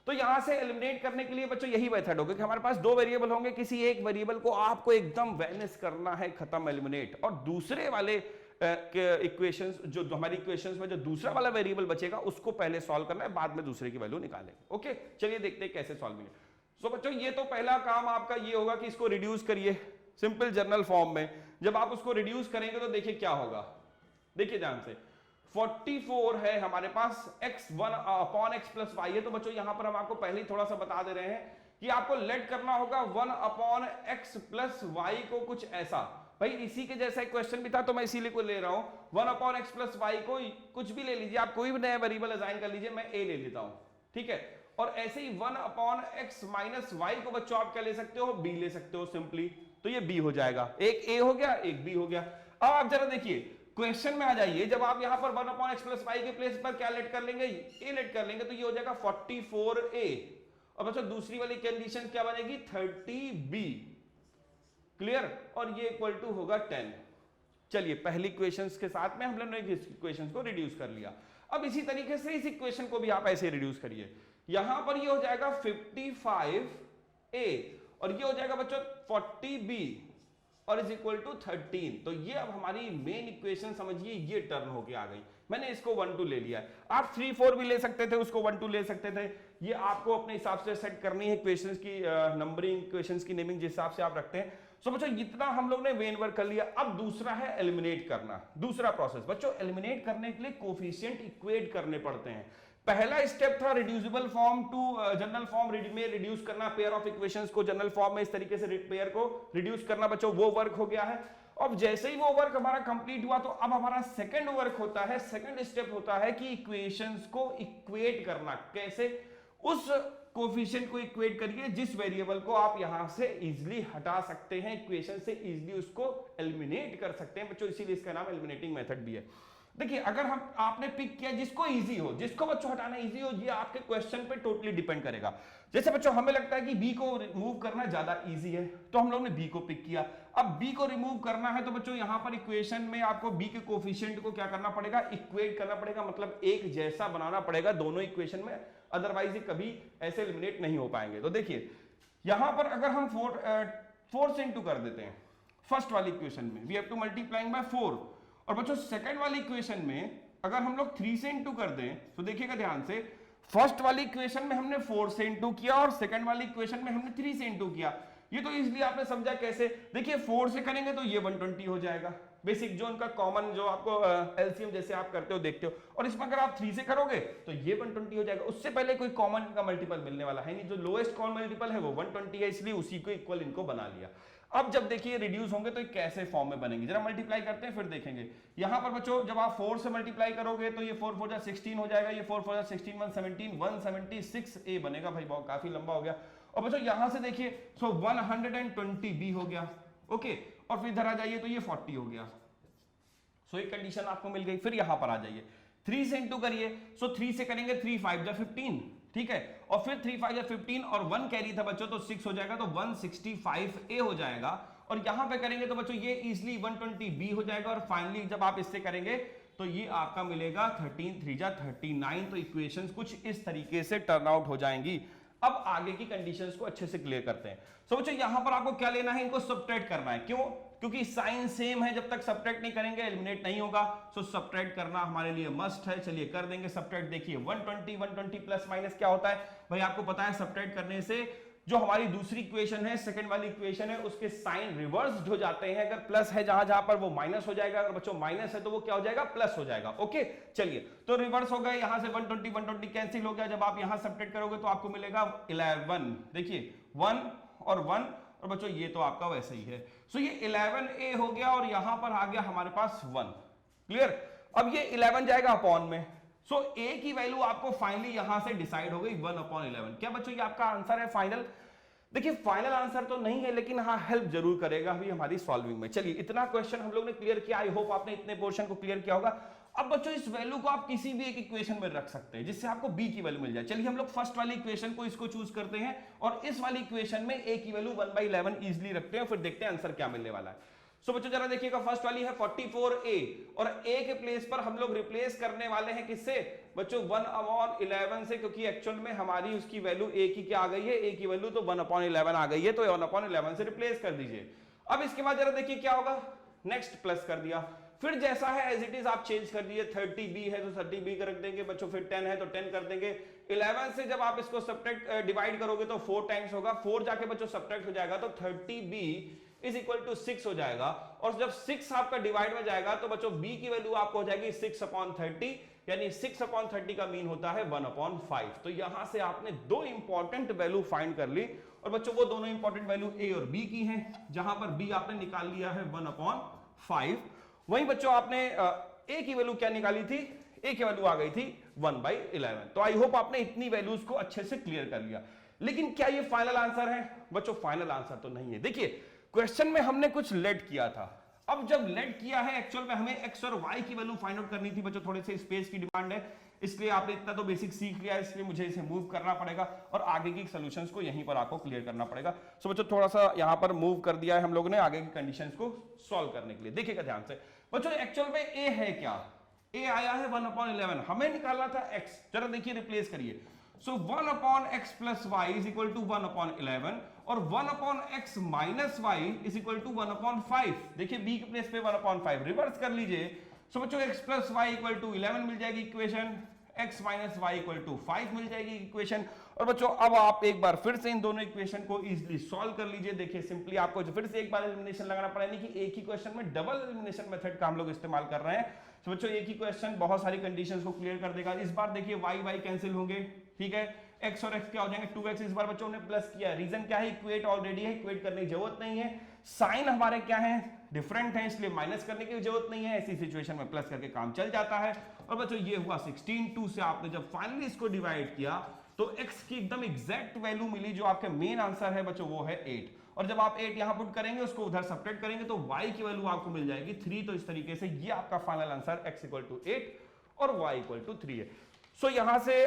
तो यहां से एलिमिनेट करने के लिए बच्चों यही मेथड होगा कि हमारे पास दो वेरिएबल होंगे, किसी एक वेरिएबल को आपको एकदम वैनिश करना है, खत्म, एलिमिनेट, और दूसरे वाले इक्वेशंस जो हमारी इक्वेशंस में जो दूसरा वाला वेरिएबल बचेगा उसको पहले सॉल्व करना है, बाद में दूसरे की वैल्यू निकालेंगे। ओके चलिए देखते हैं कैसे सॉल्व करेंगे। सो बच्चों ये तो पहला काम आपका ये होगा कि इसको रिड्यूस करिए सिंपल जर्नल फॉर्म में। जब आप उसको रिड्यूस करेंगे तो देखिए क्या होगा, देखिए ध्यान से, 44 है हमारे पास, x 1 upon x plus y है। तो बच्चों यहां पर हम आपको पहले ही थोड़ा सा बता दे रहे हैं कि आपको लेट करना होगा 1 अपॉन x प्लस वाई को कुछ ऐसा, भाई इसी के जैसा एक क्वेश्चन भी था तो मैं इसीलिए को ले रहा हूं। 1 अपॉन x प्लस वाई को कुछ भी ले लीजिए आप, कोई भी नया वेरिएबल असाइन कर लीजिए, मैं a ले लेता हूं, ठीक है। और ऐसे ही 1 अपॉन x माइनस वाई को बच्चों आप क्या ले सकते हो, b ले सकते हो सिंपली, तो ये b हो जाएगा, एक a हो गया एक b हो गया। अब आप जरा देखिए क्वेश्चन में आ जाइए, जब आप यहां पर 1 अपॉन एक्स प्लस वाई के प्लेस पर क्या लेट कर लेंगे, a लेट कर लेंगे, तो ये हो जाएगा 44a। और बच्चों दूसरी वाली कंडीशन क्या बनेगी, 30b, क्लियर, और ये इक्वल टू होगा 10। चलिए पहली इक्वेशंस के साथ में हम लोगों ने इस इक्वेशंस को रिड्यूस कर लिया। अब इसी तरीके से इस इक्वेशन को भी आप ऐसे रिड्यूस करिए, यहां पर ये हो जाएगा 55a और ये हो जाएगा बच्चों 40b और इज इक्वल टू 13। तो ये अब हमारी मेन इक्वेशन समझिए ये टर्म होके आ गई। मैंने इसको 1 2 ले लिया है, आप 3 4 भी ले सकते थे, उसको 1 2 ले सकते थे, ये आपको अपने हिसाब से सेट करनी है इक्वेशंस की नंबरिंग, इक्वेशंस की नेमिंग जिस हिसाब से आप रखते हैं। सो बच्चों इतना हम लोग ने मेन वर्क कर लिया। अब दूसरा है एलिमिनेट करना, दूसरा प्रोसेस। बच्चों एलिमिनेट करने के लिए कोफिशिएंट इक्वेट करने पड़ते हैं। पहला स्टेप था reducible form to general form में रिड्यूस करना, पेयर ऑफ इक्वेशंस को जनरल फॉर्म में इस तरीके से पेयर को रिड्यूस करना, बच्चों वो वर्क हो गया है। अब जैसे ही वो वर्क हमारा कंप्लीट हुआ तो अब हमारा सेकंड वर्क होता है, सेकंड स्टेप होता है कि इक्वेशंस को इक्वेट करना। कैसे, उस कोफिशिएंट को इक्वेट करिए जिस वेरिएबल को आप यहां से इजीली हटा सकते हैं, इक्वेशन से इजीली उसको एलिमिनेट कर सकते हैं बच्चों, इसीलिए इसका नाम एलिमिनेटिंग मेथड भी है। देखिए अगर हम आपने पिक किया जिसको इजी हो, जिसको बच्चों हटाना इजी हो, ये आपके क्वेश्चन पे टोटली डिपेंड करेगा। जैसे बच्चों हमें लगता है कि बी को रिमूव करना ज्यादा इजी है तो हम लोग ने बी को पिक किया। अब बी को रिमूव करना है तो बच्चों यहां पर इक्वेशन में आपको बी के कोफिशिएंट को क्या करना पड़ेगा, इक्वेट करना पड़ेगा, मतलब एक जैसा बनाना पड़ेगा दोनों इक्वेशन में, अदरवाइज ये कभी ऐसे एलिमिनेट नहीं हो पाएंगे। तो देखिए यहां पर अगर हम 4 से इंटू कर देते हैं फर्स्ट वाली इक्वेशन में, we have to multiplying by 4, और बच्चों सेकंड वाली इक्वेशन में अगर हम लोग 3 से इंटू कर दें तो देखिएगा ध्यान से, फर्स्ट वाली इक्वेशन में हमने 4 से इंटू किया और सेकंड वाली इक्वेशन में हमने 3 से इंटू किया। ये तो इसलिए आपने समझा कैसे, देखिए 4 से करेंगे तो ये 120 हो जाएगा, बेसिक जो उनका कॉमन जो आपको एलसीएम जैसे आप करते हो देखते हो, और इसमें अगर आप 3 से करोगे तो ये 120 हो जाएगा। उससे पहले कोई कॉमन का मल्टीपल मिलने वाला है नहीं, जो लोएस्ट कॉमन मल्टीपल है वो 120 है, इसलिए उसी को इक्वल इनको बना लिया। अब जब देखिए रिड्यूस होंगे तो ये कैसे फॉर्म में बनेंगे, जरा मल्टीप्लाई करते हैं फिर देखेंगे। यहां पर बच्चों जब आप 4 से मल्टीप्लाई करोगे तो ये 4 4 जा 16 हो जाएगा, ये 4 4 जा 16 117 176a बनेगा भाई, बहुत काफी लंबा हो गया। और बच्चों यहां से देखिए सो 120b हो गया, ओके, और फिर इधर आ जाइए तो ये 40 हो गया। सो एक कंडीशन आपको मिल गई। फिर यहां पर आ जाइए 3 से इंटू करिए, सो 3 से करेंगे 3 5 जा 15, ठीक है, और फिर 3 5 जा 15 और 1 कैरी था बच्चों तो 6 हो जाएगा, तो 165a हो जाएगा। और यहां पे करेंगे तो बच्चों ये इजीली 120b हो जाएगा। और फाइनली जब आप इससे करेंगे तो ये आपका मिलेगा 13 3 जा 39। तो इक्वेशंस कुछ इस तरीके से टर्न आउट हो जाएंगी। अब आगे की कंडीशंस को अच्छे से क्लियर करते हैं। सो बच्चों यहां पर आपको क्या लेना है, इनको सब्ट्रैक्ट करना है। क्यों? क्योंकि साइन सेम है, जब तक सब्ट्रैक्ट नहीं करेंगे एलिमिनेट नहीं होगा। सो सब्ट्रैक्ट करना हमारे लिए मस्ट है। चलिए कर देंगे सब्ट्रैक्ट। देखिए 120 प्लस माइनस क्या होता है भाई, आपको पता है सब्ट्रैक्ट करने से जो हमारी दूसरी इक्वेशन है, सेकंड वाली इक्वेशन है, उसके साइन रिवर्स्ड हो जाते हैं। अगर प्लस है जहां जहां पर वो माइनस हो जाएगा, अगर बच्चों माइनस है तो वो क्या हो जाएगा, प्लस हो जाएगा। ओके चलिए तो रिवर्स हो गए, यहां से 120 कैंसिल हो गया। जब आप यहां सब्ट्रैक्ट करोगे तो आपको मिलेगा 11। देखिए 1 और 1, और बच्चों ये तो आपका वैसे ही है। सो ये 11a हो गया और यहां पर आ गया हमारे पास 1। क्लियर? अब ये 11 जाएगा अपॉन में। सो a की वैल्यू आपको फाइनली यहां से डिसाइड हो गई 1/11। क्या बच्चों ये आपका आंसर है फाइनल? देखिए फाइनल आंसर तो नहीं है, लेकिन हाँ हेल्प जरूर करेगा अभी हमारी सॉल्विंग में। चलिए इतना क्वेश्चन हम लोग ने क्लियर किया। आई होप आपने इतने पोर्शन को क्लियर किया होगा। अब बच्चों इस वैल्यू को आप किसी भी एक इक्वेशन में रख सकते हैं जिससे आपको b की वैल्यू मिल जाए। चलिए हम लोग फर्स्ट वाली इक्वेशन को इसको चूज करते हैं और इस वाली इक्वेशन में a की वैल्यू 1/11 इजीली रखते हैं, फिर देखते हैं आंसर क्या मिलने वाला है। सो बच्चों जरा देखिएगा, फर्स्ट वाली है 44a और a के प्लेस पर हम लोग रिप्लेस करने वाले हैं किससे बच्चों, 1/11 से, क्योंकि एक्चुअल में हमारी उसकी वैल्यू a की क्या आ गई है, a की वैल्यू तो 1/11 आ गई है, तो 1/11 से रिप्लेस कर दीजिए। अब इसके बाद जरा देखिए क्या होगा, नेक्स्ट प्लस कर दिया, फिर जैसा है एज इट इज आप चेंज कर दीजिए। 30b है तो 30b का रख देंगे बच्चों, फिर 10 है तो 10 कर देंगे। 11 से जब आप इसको सब्ट्रैक्ट डिवाइड करोगे तो 4 टाइम्स होगा, 4 जाके बच्चों सब्ट्रैक्ट हो जाएगा तो 30b इज इक्वल टू 6 हो जाएगा। और जब 6 आपका डिवाइड में जाएगा तो बच्चों b की वैल्यू आपको हो जाएगी 6/30, यानी 6/30 का मीन होता है 1/5। तो यहां से आपने दो इंपॉर्टेंट वैल्यू फाइंड कर ली और बच्चों वो दोनों इंपॉर्टेंट वैल्यू a और b की हैं, जहां पर b आपने निकाल लिया है 1/5। वहीं बच्चों आपने a की वैल्यू क्या निकाली थी, a की वैल्यू आ गई थी 1/11। तो आई होप आपने इतनी वैल्यूज को अच्छे से क्लियर कर लिया। लेकिन क्या ये फाइनल आंसर है बच्चों? फाइनल आंसर तो नहीं है। देखिए क्वेश्चन में हमने कुछ लेट किया था, अब जब लेट किया है एक्चुअल में हमें x और y की वैल्यू फाइंड आउट करनी थी बच्चों, थोड़े से स्पेस की डिमांड है, इसलिए आपने इतना तो बेसिक सीख लिया है, इसलिए मुझे इसे मूव करना पड़ेगा और आगे की सॉल्यूशंस को यहीं पर आपको क्लियर करना पड़ेगा। सो बच्चों थोड़ा सा यहां पर मूव कर दिया है हम लोगों ने आगे की कंडीशंस को सॉल्व करने के लिए। देखिएगा ध्यान से बच्चों, एक्चुअल में a है क्या, a आया है 1/11, हमें निकालना था x। जरा देखिए रिप्लेस करिए। So 1/x plus y is equal to 1/11 और 1/x minus y is equal to 1/5। देखिए b के प्लेस पे 1/5 रिवर्स कर लीजिए। सो बच्चों x plus y equal to 11 मिल जाएगी equation, x minus y equal to 5 मिल जाएगी इक्वेशन। और बच्चों अब आप एक बार फिर से इन दोनों इक्वेशन को इजीली सॉल्व कर लीजिए। देखिए सिंपली आपको फिर से एक बार एलिमिनेशन लगाना पड़ेगा, कि एक ही क्वेश्चन में डबल एलिमिनेशन मेथड का हम लोग इस्तेमाल कर रहे हैं। तो बच्चों एक ही क्वेश्चन बहुत सारी कंडीशंस को क्लियर कर देगा। इस बार देखिए y कैंसिल होंगे, ठीक है, x और x क्या हो जाएंगे 2x। इस बार बच्चों ने प्लस किया, रीजन क्या है, इक्वेट ऑलरेडी है, इक्वेट करने की जरूरत नहीं है। साइन हमारे क्या है, डिफरेंट है, इसलिए माइनस करने की जरूरत नहीं है। ऐसी सिचुएशन में प्लस करके काम चल जाता है। और बच्चों ये हुआ 16, 2 से आपने जब फाइनली इसको डिवाइड किया तो x की एकदम एग्जैक्ट वैल्यू मिली, जो आपका मेन आंसर है बच्चों वो है 8। और जब आप 8 यहां पुट करेंगे, उसको उधर सब्ट्रैक्ट करेंगे तो y की वैल्यू आपको मिल जाएगी 3। तो इस तरीके से ये आपका final answer x equal to 8 और y इक्वल टू 3 है। सो यहां से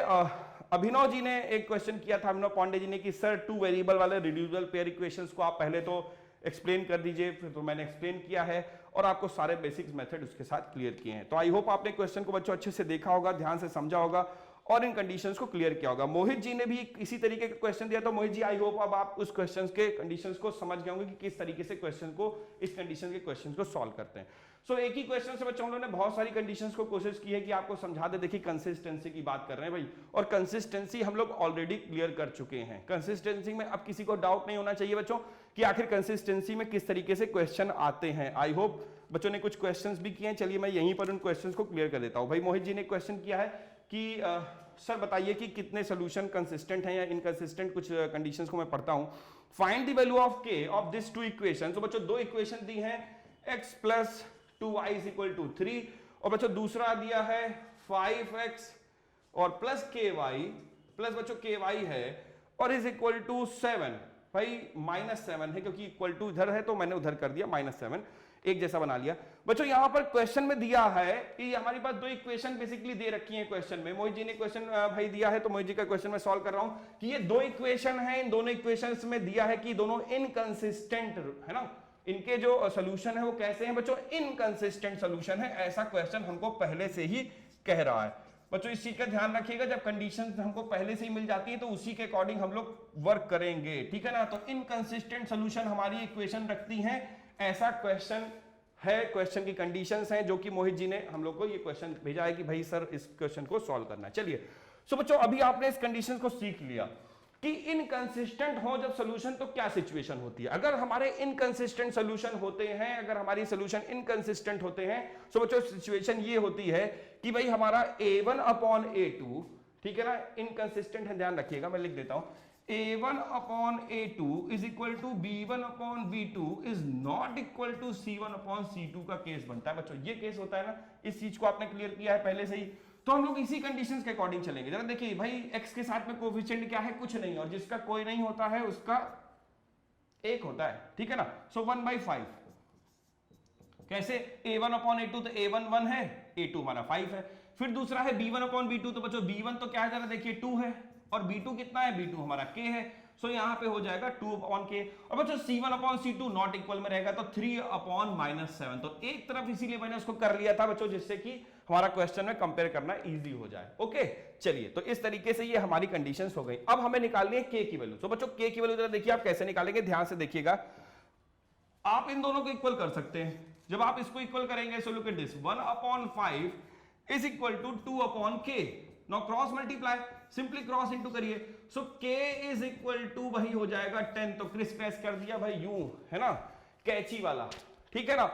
अभिनव जी ने एक क्वेश्चन किया था, अभिनव पांडे जी ने, कि सर 2 वेरिएबल वाले रिड्यूसिबल पेयर इक्वेशंस को आप पहले तो एक्सप्लेन कर दीजिए। फिर तो मैंने एक्सप्लेन किया है और आपको सारे बेसिक्स मेथड उसके साथ क्लियर किए हैं। तो आई होप आपने क्वेश्चन को बच्चों अच्छे से देखा होगा, ध्यान से समझा होगा और इन कंडीशंस को क्लियर किया होगा। मोहित जी ने भी इसी तरीके का क्वेश्चन दिया, तो मोहित जी आई होप अब आप उस क्वेश्चंस के कंडीशंस को समझ गए होंगे कि किस तरीके से क्वेश्चन को, इस कंडीशन के क्वेश्चंस को सॉल्व करते हैं। सो एक ही क्वेश्चन से बच्चों ने बहुत सारी कंडीशंस को कोशिश की है कि आपको समझा दे। देखिए कंसिस्टेंसी की बात कर रहे हैं भाई, और कंसिस्टेंसी हम लोग ऑलरेडी क्लियर कर चुके हैं। कंसिस्टेंसी में अब किसी को डाउट नहीं होना चाहिए बच्चों कि आखिर कंसिस्टेंसी में किस तरीके से क्वेश्चन आते हैं। आई होप बच्चों ने कुछ क्वेश्चंस भी किए हैं, चलिए मैं यहीं पर उन क्वेश्चंस को क्लियर कर देता हूं। भाई मोहित जी ने क्वेश्चन किया है कि सर बताइए कि कितने सोल्यूशन कंसिस्टेंट हैं या इनकंसिस्टेंट, कुछ कंडीशंस को मैं पढ़ता हूं। Find the value of k of this two equation. तो बच्चों दो इक्वेशन दी हैं, x प्लस 2y इज इक्वल टू 3, और बच्चों दूसरा दिया है 5x और प्लस ky प्लस बच्चों ky है और इज इक्वल टू 7। भाई -7 है क्योंकि इक्वल टू इधर है तो मैंने उधर कर दिया -7, एक जैसा बना लिया। बच्चों यहां पर क्वेश्चन में दिया है कि हमारे पास दो इक्वेशन बेसिकली दे रखी हैं क्वेश्चन में। मोहित जी ने क्वेश्चन भाई दिया है तो मोहित जी का क्वेश्चन मैं सॉल्व कर रहा हूं कि ये दो इक्वेशन है, इन दोनों इक्वेशंस में दिया है कि दोनों इनकंसिस्टेंट है ना, इनके जो सोल्यूशन है वो कैसे हैं बच्चों, इनकंसिस्टेंट सोल्यूशन है, ऐसा क्वेश्चन हमको पहले से ही कह रहा है। बच्चों इस चीज का ध्यान रखिएगा, जब कंडीशंस हमको पहले से ही मिल जाती है तो उसी के अकॉर्डिंग हम लोग वर्क करेंगे, ठीक है ना। तो इनकंसिस्टेंट सोल्यूशन हमारी इक्वेशन रखती हैं, ऐसा क्वेश्चन है, क्वेश्चन की कंडीशंस हैं जो कि मोहित जी ने हम लोग को ये क्वेश्चन भेजा है कि भाई सर इस क्वेश्चन को सॉल्व करना है। चलिए सो बच्चों अभी आपने इस कंडीशन को सीख लिया कि इनकंसिस्टेंट हो जब सोल्यूशन तो क्या सिचुएशन होती है। अगर हमारे इनकंसिस्टेंट सोल्यूशन होते हैं, अगर हमारी सोल्यूशन इनकंसिस्टेंट होते हैं, सो बच्चों सिचुएशन ये होती है कि भाई हमारा a1 अपॉन a2, ठीक है ना, इनकंसिस्टेंट है, ध्यान रखिएगा, मैं लिख देता हूं a1 upon a2 is equal to b1 upon b2 is not equal to c1 upon c2 का केस बनता है। बच्चों ये केस होता है ना, इस चीज को आपने क्लियर किया है पहले से ही, तो हम लोग इसी कंडीशंस के अकॉर्डिंग चलेंगे। जरा देखिए भाई x के साथ में कोएफिशिएंट क्या है, कुछ नहीं, और जिसका कोई नहीं होता है उसका एक होता है, ठीक है ना। सो 1/5 कैसे, a1 अपॉन a2 तो a1 1 है, a2 हमारा 5 है। फिर दूसरा है b1 अपॉन b2, तो बच्चों b1 तो क्या है जरा देखिए 2 है, और b2 कितना है, b2 हमारा k है, सो यहां पे हो जाएगा 2 अपॉन k। और बच्चों c1 upon c2 not equal में रहेगा तो 3 अपॉन -7, तो एक तरफ इसीलिए मैंने उसको कर लिया था बच्चों जिससे कि हमारा क्वेश्चन में कंपेयर करना इजी हो जाए। ओके चलिए, तो इस तरीके से ये हमारी कंडीशंस हो गई। अब हमें निकालनी है k की वैल्यू। तो बच्चों k की वैल्यू जरा देखिए आप कैसे निकालेंगे, ध्यान से देखिएगा। आप इन दोनों को इक्वल कर सकते हैं, जब आप इसको इक्वल करेंगे so look at this, 1/5 is equal to 2 upon k। Now cross multiply, simply cross into करिए, so k is equal to वही हो जाएगा 10, तो क्रिस क्रैश कर दिया भाई यूं, है ना, कैची वाला, ठीक है ना।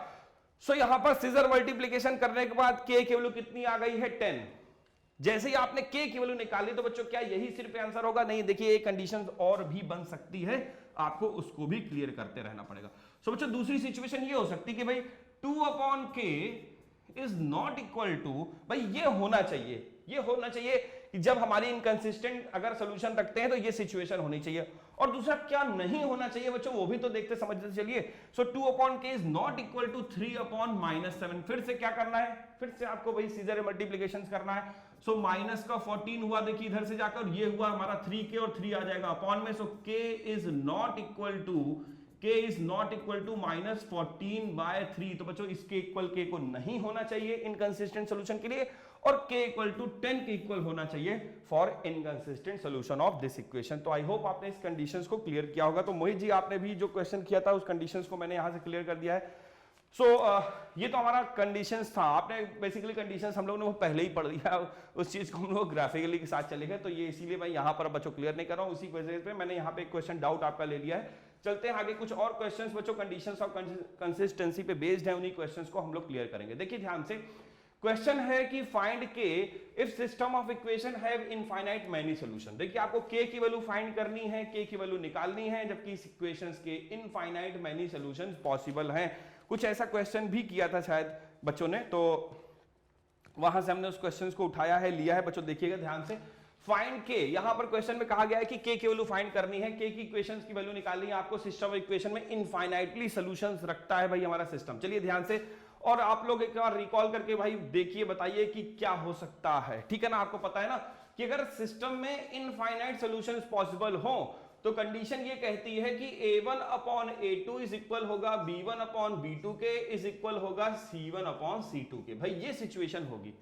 सो यहां पर सीजर मल्टीप्लिकेशन करने के बाद k की वैल्यू कितनी आ गई है 10। जैसे ही आपने k की वैल्यू निकाली तो बच्चों क्या यही सिर्फ आंसर होगा, नहीं, देखिए एक कंडीशन और भी बन सकती है, आपको उसको भी क्लियर करते रहना पड़ेगा। सो बच्चों दूसरी सिचुएशन ये हो सकती है कि भाई 2 upon k is not equal to, भाई ये होना चाहिए, ये होना चाहिए कि जब हमारी इनकंसिस्टेंट अगर सोल्यूशन रखते हैं तो ये सिचुएशन होनी चाहिए। और दूसरा क्या नहीं होना चाहिए बच्चों, वो भी तो देखते समझते चलिए। So 2 upon k is not equal to 3 upon -7। फिर से क्या करना है, फिर से आपको वही सीजर मल्टीप्लिकेशन करना है। सो माइनस का 14 हुआ, देखिए इधर से जाकर ये हुआ हमारा 3k और 3 आ जाएगा अपॉन में, so k is not equal to -14/3। तो बच्चों इसके इक्वल k को नहीं होना चाहिए इनकंसिस्टेंट सॉल्यूशन के लिए, और k इक्वल टू 10 के इक्वल होना चाहिए for inconsistent solution of this equation. तो आई होप आपने इस कंडीशंस को क्लियर किया होगा। तो मोहित जी आपने भी जो क्वेश्चन किया था उस कंडीशंस को मैंने यहां से क्लियर कर दिया है। सो ये तो हमारा कंडीशंस था, आपने बेसिकली कंडीशंस हम लोग ने वो पहले ही पढ़ लिया, उस चीज को हम लोग ग्राफिकली के साथ चले गए, तो ये इसीलिए मैं यहाँ पर बच्चों क्लियर नहीं कर रहा हूँ। उसी वजह पे मैंने यहाँ पे एक क्वेश्चन डाउट आपका ले लिया है। चलते हैं आगे, कुछ और क्वेश्चंस बच्चों कंडीशंस और कंसिस्टेंसी पे बेस्ड है, उन्हीं क्वेश्चंस को हम लोग क्लियर करेंगे। देखिए ध्यान से, क्वेश्चन है कि find k if system of equation have infinite many solution. देखिए आपको k की वैल्यू फाइंड करनी है, k की वैल्यू निकालनी है, जबकि इस इक्वेशंस के इनफाइनाइट मैनी सॉल्यूशंस पॉसिबल हैं। कुछ ऐसा क्वेश्चन भी किया था शायद बच्चों ने, तो वहां से हमने उस क्वेश्चन को उठाया है, लिया है। बच्चों देखिएगा ध्यान से, फाइंड k, यहां पर क्वेश्चन में कहा गया है कि k की वैल्यू फाइंड करनी है, k की इक्वेशंस की वैल्यू निकालनी है आपको। सिस्टम ऑफ इक्वेशन में इनफाइनाइटली सॉल्यूशंस रखता है भाई हमारा सिस्टम। चलिए ध्यान से, और आप लोग एक बार रिकॉल करके भाई देखिए, बताइए कि क्या हो सकता है, ठीक है ना। आपको पता है ना कि अगर सिस्टम में इनफाइनाइट सॉल्यूशंस पॉसिबल हो तो कंडीशन ये कहती है कि a1 upon a2 is equal होगा b1 अपॉन b2 के इज इक्वल होगा c1 अपॉन c2 के। भाई ये सिचुएशन होगी,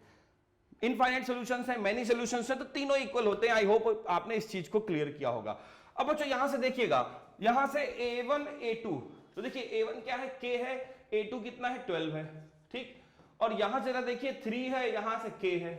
इनफाइनाइट सॉल्यूशंस है, मैनी सॉल्यूशंस है, तो तीनों इक्वल होते हैं। आई होप आपने इस चीज को क्लियर किया होगा। अब बच्चों यहां से देखिएगा, यहां से a1 a2, तो देखिए a1 क्या है, k है, a2 कितना है, 12 है, ठीक। और यहां से देखिए 3 है, यहां से k है,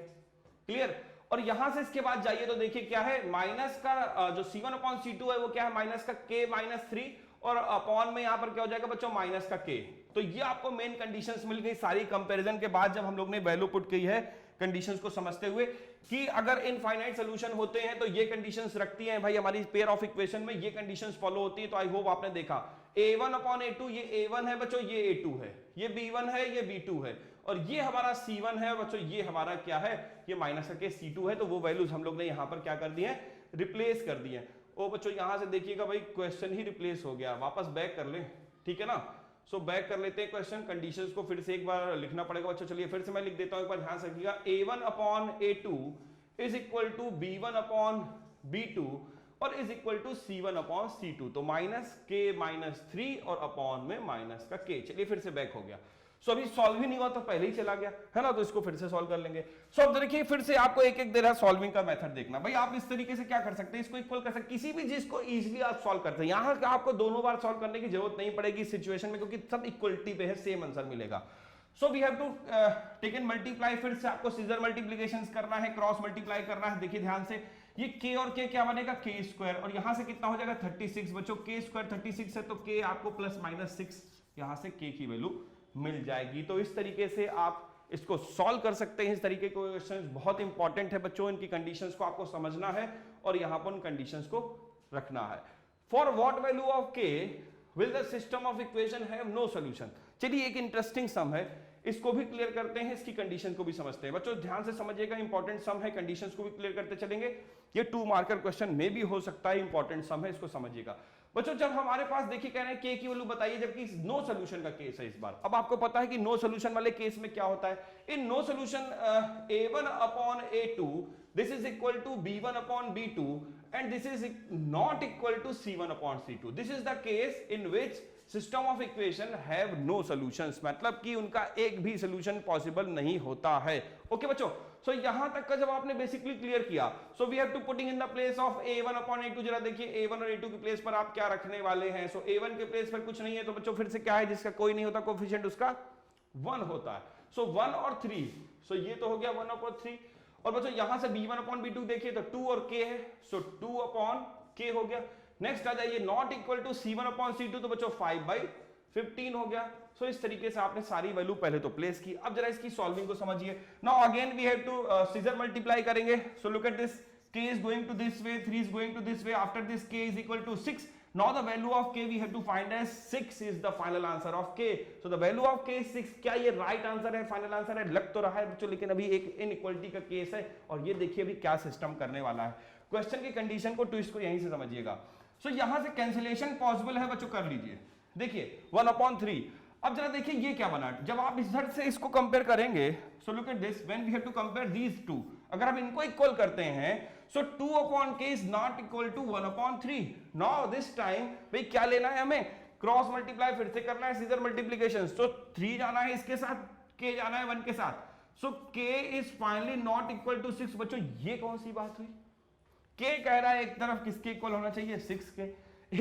क्लियर। और यहां से इसके बाद जाइए तो देखिए क्या है, माइनस का जो c1 अपॉन c2 है वो क्या है, माइनस का k -3, और अपॉन में यहां पर क्या हो जाएगा बच्चों, माइनस का k। तो ये आपको मेन कंडीशंस मिल गई सारी कंपैरिजन के बाद, जब हम लोग ने वैल्यू पुट की है कंडीशंस को समझते हुए कि अगर इनफाइनाइट सोल्यूशन होते हैं तो ये कंडीशंस रखती हैं भाई हमारी पेयर ऑफ इक्वेशन में, ये कंडीशंस फॉलो होती है। तो आई होप आपने देखा a1 अपॉन a2, ये a1 है बच्चों, ये a2 है, ये b1 है, ये b2 है, और ये हमारा c1 है बच्चों, ये हमारा क्या है, ये माइनस करके c2 है। तो वो वैल्यूज हम लोग ने यहाँ पर क्या कर दी है, रिप्लेस कर दी है। ओ बच्चों यहां से देखिएगा भाई क्वेश्चन ही रिप्लेस हो गया, वापस बैक कर ले, ठीक है ना। सो बैक कर लेते हैं क्वेश्चन, कंडीशंस को फिर से एक बार लिखना पड़ेगा बच्चों। चलिए फिर से मैं लिख देता हूं, एक बार ध्यान से रखिएगा। a1 upon a2 is equal to b1 upon b2 और is equal to c1 upon c2। तो माइनस k माइनस 3 और अपॉन में माइनस का k। चलिए फिर से बैक हो गया। सो अभी सॉल्व ही नहीं हुआ तो पहले ही चला गया है ना, तो इसको फिर से सॉल्व कर लेंगे। सो अब देखिए फिर से आपको एक एक दे रहा सॉल्विंग का मेथड देखना। भाई आप इस तरीके से क्या कर सकते हैं, इसको इक्वल कर सकते हैं, किसी भी चीज को इजीली आप सॉल्व करते हैं। यहां आपको दोनों बार सॉल्व करने की जरूरत नहीं पड़ेगी इस सिचुएशन में, क्योंकि सब इक्वलिटी पे है, सेम आंसर मिलेगा। So we have to take in multiply, फिर से आपको सीजर मल्टीप्लिकेशन करना है, क्रॉस मल्टीप्लाई करना है। देखिए ध्यान से, ये k और k क्या बनेगा, k स्क्वायर, और यहां से कितना हो जाएगा 36 बच्चों, k स्क्वायर 36 है तो k आपको प्लस माइनस 6, यहां से k की वैल्यू मिल जाएगी। तो इस तरीके से आप इसको सॉल्व कर सकते हैं। इस तरीके के क्वेश्चंस बहुत इंपॉर्टेंट है बच्चों, इनकी कंडीशंस को आपको समझना है और यहां पर उन कंडीशंस को रखना है। For what value of k will the system of equation have no solution. चलिए एक इंटरेस्टिंग सम है, इसको भी क्लियर करते हैं, इसकी कंडीशन को भी समझते हैं। बच्चों ध्यान से समझिएगा, इंपॉर्टेंट सम है, कंडीशंस को भी क्लियर करते चलेंगे। ये 2 मार्कर क्वेश्चन में भी हो सकता है, इंपॉर्टेंट सम है, इसको समझिएगा। बच्चों जब हमारे पास देखिए कह रहे हैं k की वैल्यू बताइए, जबकि नो सॉल्यूशन का केस है इस बार। अब आपको पता है कि नो सॉल्यूशन वाले केस में क्या होता है। In no solution a1 upon a2 this is equal to b1 upon b2 and this is not equal to c1 upon c2। This is the case in which system of equation have no solutions, मतलब कि उनका एक भी solution possible नहीं होता है। Okay बच्चों, सो यहां तक का जब आपने बेसिकली क्लियर किया, so we have to putting in the place of a1 upon a2। जरा देखिए a1 और a2 के प्लेस पर आप क्या रखने वाले हैं। सो a1 के प्लेस पर कुछ नहीं है, तो बच्चों फिर से क्या है, जिसका कोई नहीं होता कोएफिशिएंट उसका 1 होता है। सो 1 और 3, सो ये तो हो गया 1 अपॉन 3। और बच्चों यहां से b1 अपॉन b2 देखिए तो 2 और k है, सो 2 अपॉन k हो गया। नेक्स्ट आ जाइए not equal to c1 upon c2, तो बच्चों 5/15 हो गया। सो इस तरीके से आपने सारी वैल्यू पहले तो प्लेस की। अब जरा इसकी सॉल्विंग को समझिए। Now again we have to scissor multiply करेंगे। So look at this, k is going to this way, 3 is going to this way, after this k is equal to 6. Now the value of k we have to find as 6 is the final answer of k. So the value of k is 6. क्या ये right answer है, final answer है? लग तो रहा है बच्चों, लेकिन अभी एक इनइक्वालिटी का केस है और ये देखिए अभी क्या सिस्टम करने वाला है। क्वेश्चन की कंडीशन को, ट्विस्ट को यहीं से समझिएगा। सो यहां से कैंसिलेशन पॉसिबल है बच्चों, कर लीजिए। देखिए 1/3। अब जरा देखिए ये क्या बना, जब आप इधर से इसको कंपेयर करेंगे, so look at this, when we have to compare these two, अगर हम इनको इक्वल करते हैं, so 2/k is not equal to 1/3। Now this time भाई क्या लेना है हमें, क्रॉस मल्टीप्लाई फिर से करना है, सीजर मल्टीप्लिकेशन। सो 3 जाना है इसके साथ, k जाना है 1 के साथ। So k is finally not equal to 6। बच्चों ये कौन सी बात हुई, k कह रहा है एक तरफ किसके इक्वल होना चाहिए, 6 के,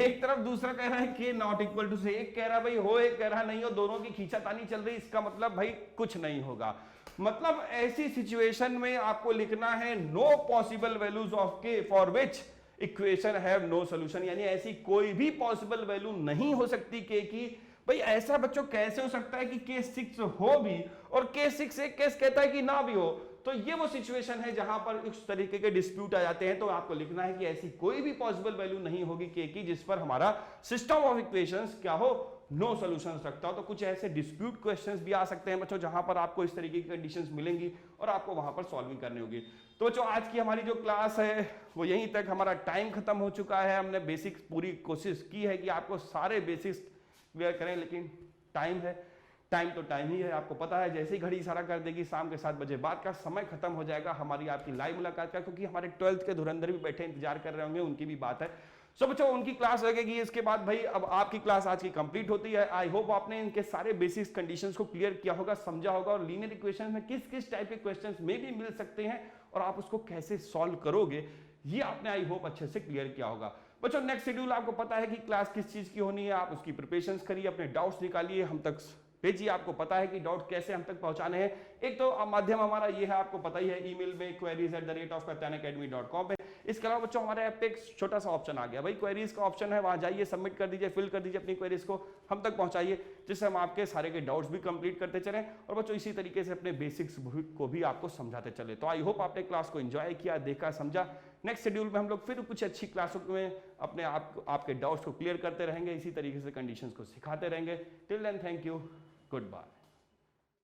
एक तरफ दूसरा कह रहा है k नॉट इक्वल टू से, एक कह रहा है भाई हो, एक कह रहा नहीं हो, दोनों की खींचातानी चल रही। इसका मतलब भाई कुछ नहीं होगा। मतलब ऐसी सिचुएशन में आपको लिखना है no possible values of k for which equation have no solution, यानी ऐसी कोई भी पॉसिबल वैल्यू नहीं हो सकती k की। भाई ऐसा बच्चों कैसे हो सकता है कि k 6 हो भी और k 6 एक केस कहता है कि ना भी हो। तो ये वो सिचुएशन है जहां पर इस तरीके के डिस्प्यूट आ जाते हैं। तो आपको लिखना है कि ऐसी कोई भी पॉसिबल वैल्यू नहीं होगी k की जिस पर हमारा सिस्टम ऑफ इक्वेशंस क्या हो, नो सॉल्यूशंस रखता हो। तो कुछ ऐसे डिस्प्यूट क्वेश्चंस भी आ सकते हैं बच्चों जहां पर आपको इस तरीके की कंडीशंस मिलेंगी और आपको वहां पर सॉल्विंग करनी होगी। तो बच्चों आज की हमारी जो क्लास है वो यहीं तक, हमारा टाइम खत्म हो चुका है। हमने बेसिक्स पूरी कोशिश की है कि आपको सारे बेसिक्स क्लियर करें, लेकिन टाइम है, टाइम तो टाइम ही है, आपको पता है। जैसे ही घड़ी इशारा कर देगी शाम के 7 बजे बाद का समय खत्म हो जाएगा हमारी आपकी लाइव मुलाकात का, क्योंकि हमारे 12th के धुरंधर भी बैठे इंतजार कर रहे होंगे, उनकी भी बात है। सो बच्चों उनकी क्लास लगेगी इसके बाद। भाई अब आपकी क्लास आज की कंप्लीट होती है। आई होप आपने इनके सारे बेसिक्स कंडीशंस को क्लियर किया होगा, समझा होगा, और लीनियर इक्वेशन में किस किस टाइप के क्वेश्चंस में भी मिल सकते हैं और आप उसको कैसे सॉल्व करोगे ये आपने आई होप अच्छे से क्लियर किया होगा। बच्चों नेक्स्ट शेड्यूल आपको पता है कि क्लास किस चीज की होनी है, आप उसकी प्रिपरेशंस करिए, अपने डाउट्स निकालिए, हम तक भेजिए। आपको पता है कि डाउट कैसे हम तक पहुंचाने हैं। एक तो माध्यम हमारा ये है, आपको पता ही है, ईमेल में queries@katyanaacademy.com पे। इसके अलावा बच्चों हमारे ऐप पे एक छोटा सा ऑप्शन आ गया भाई, क्वेरीज का ऑप्शन है, वहां जाइए, सबमिट कर दीजिए, फिल कर दीजिए अपनी क्वेरीज को, हम तक पहुंचाइए, जिससे हम आपके सारे के डाउट्स भी कंप्लीट करते चलें और बच्चों इसी तरीके से अपने बेसिक्स को भी आपको समझाते चले। तो आई होप आपने क्लास को एंजॉय किया, देखा, समझा। नेक्स्ट शेड्यूल में हम लोग फिर कुछ अच्छी क्लासों में अपने आपके डाउट्स को क्लियर करते रहेंगे, इसी तरीके से कंडीशंस को सिखाते रहेंगे। Till then thank you, good bye.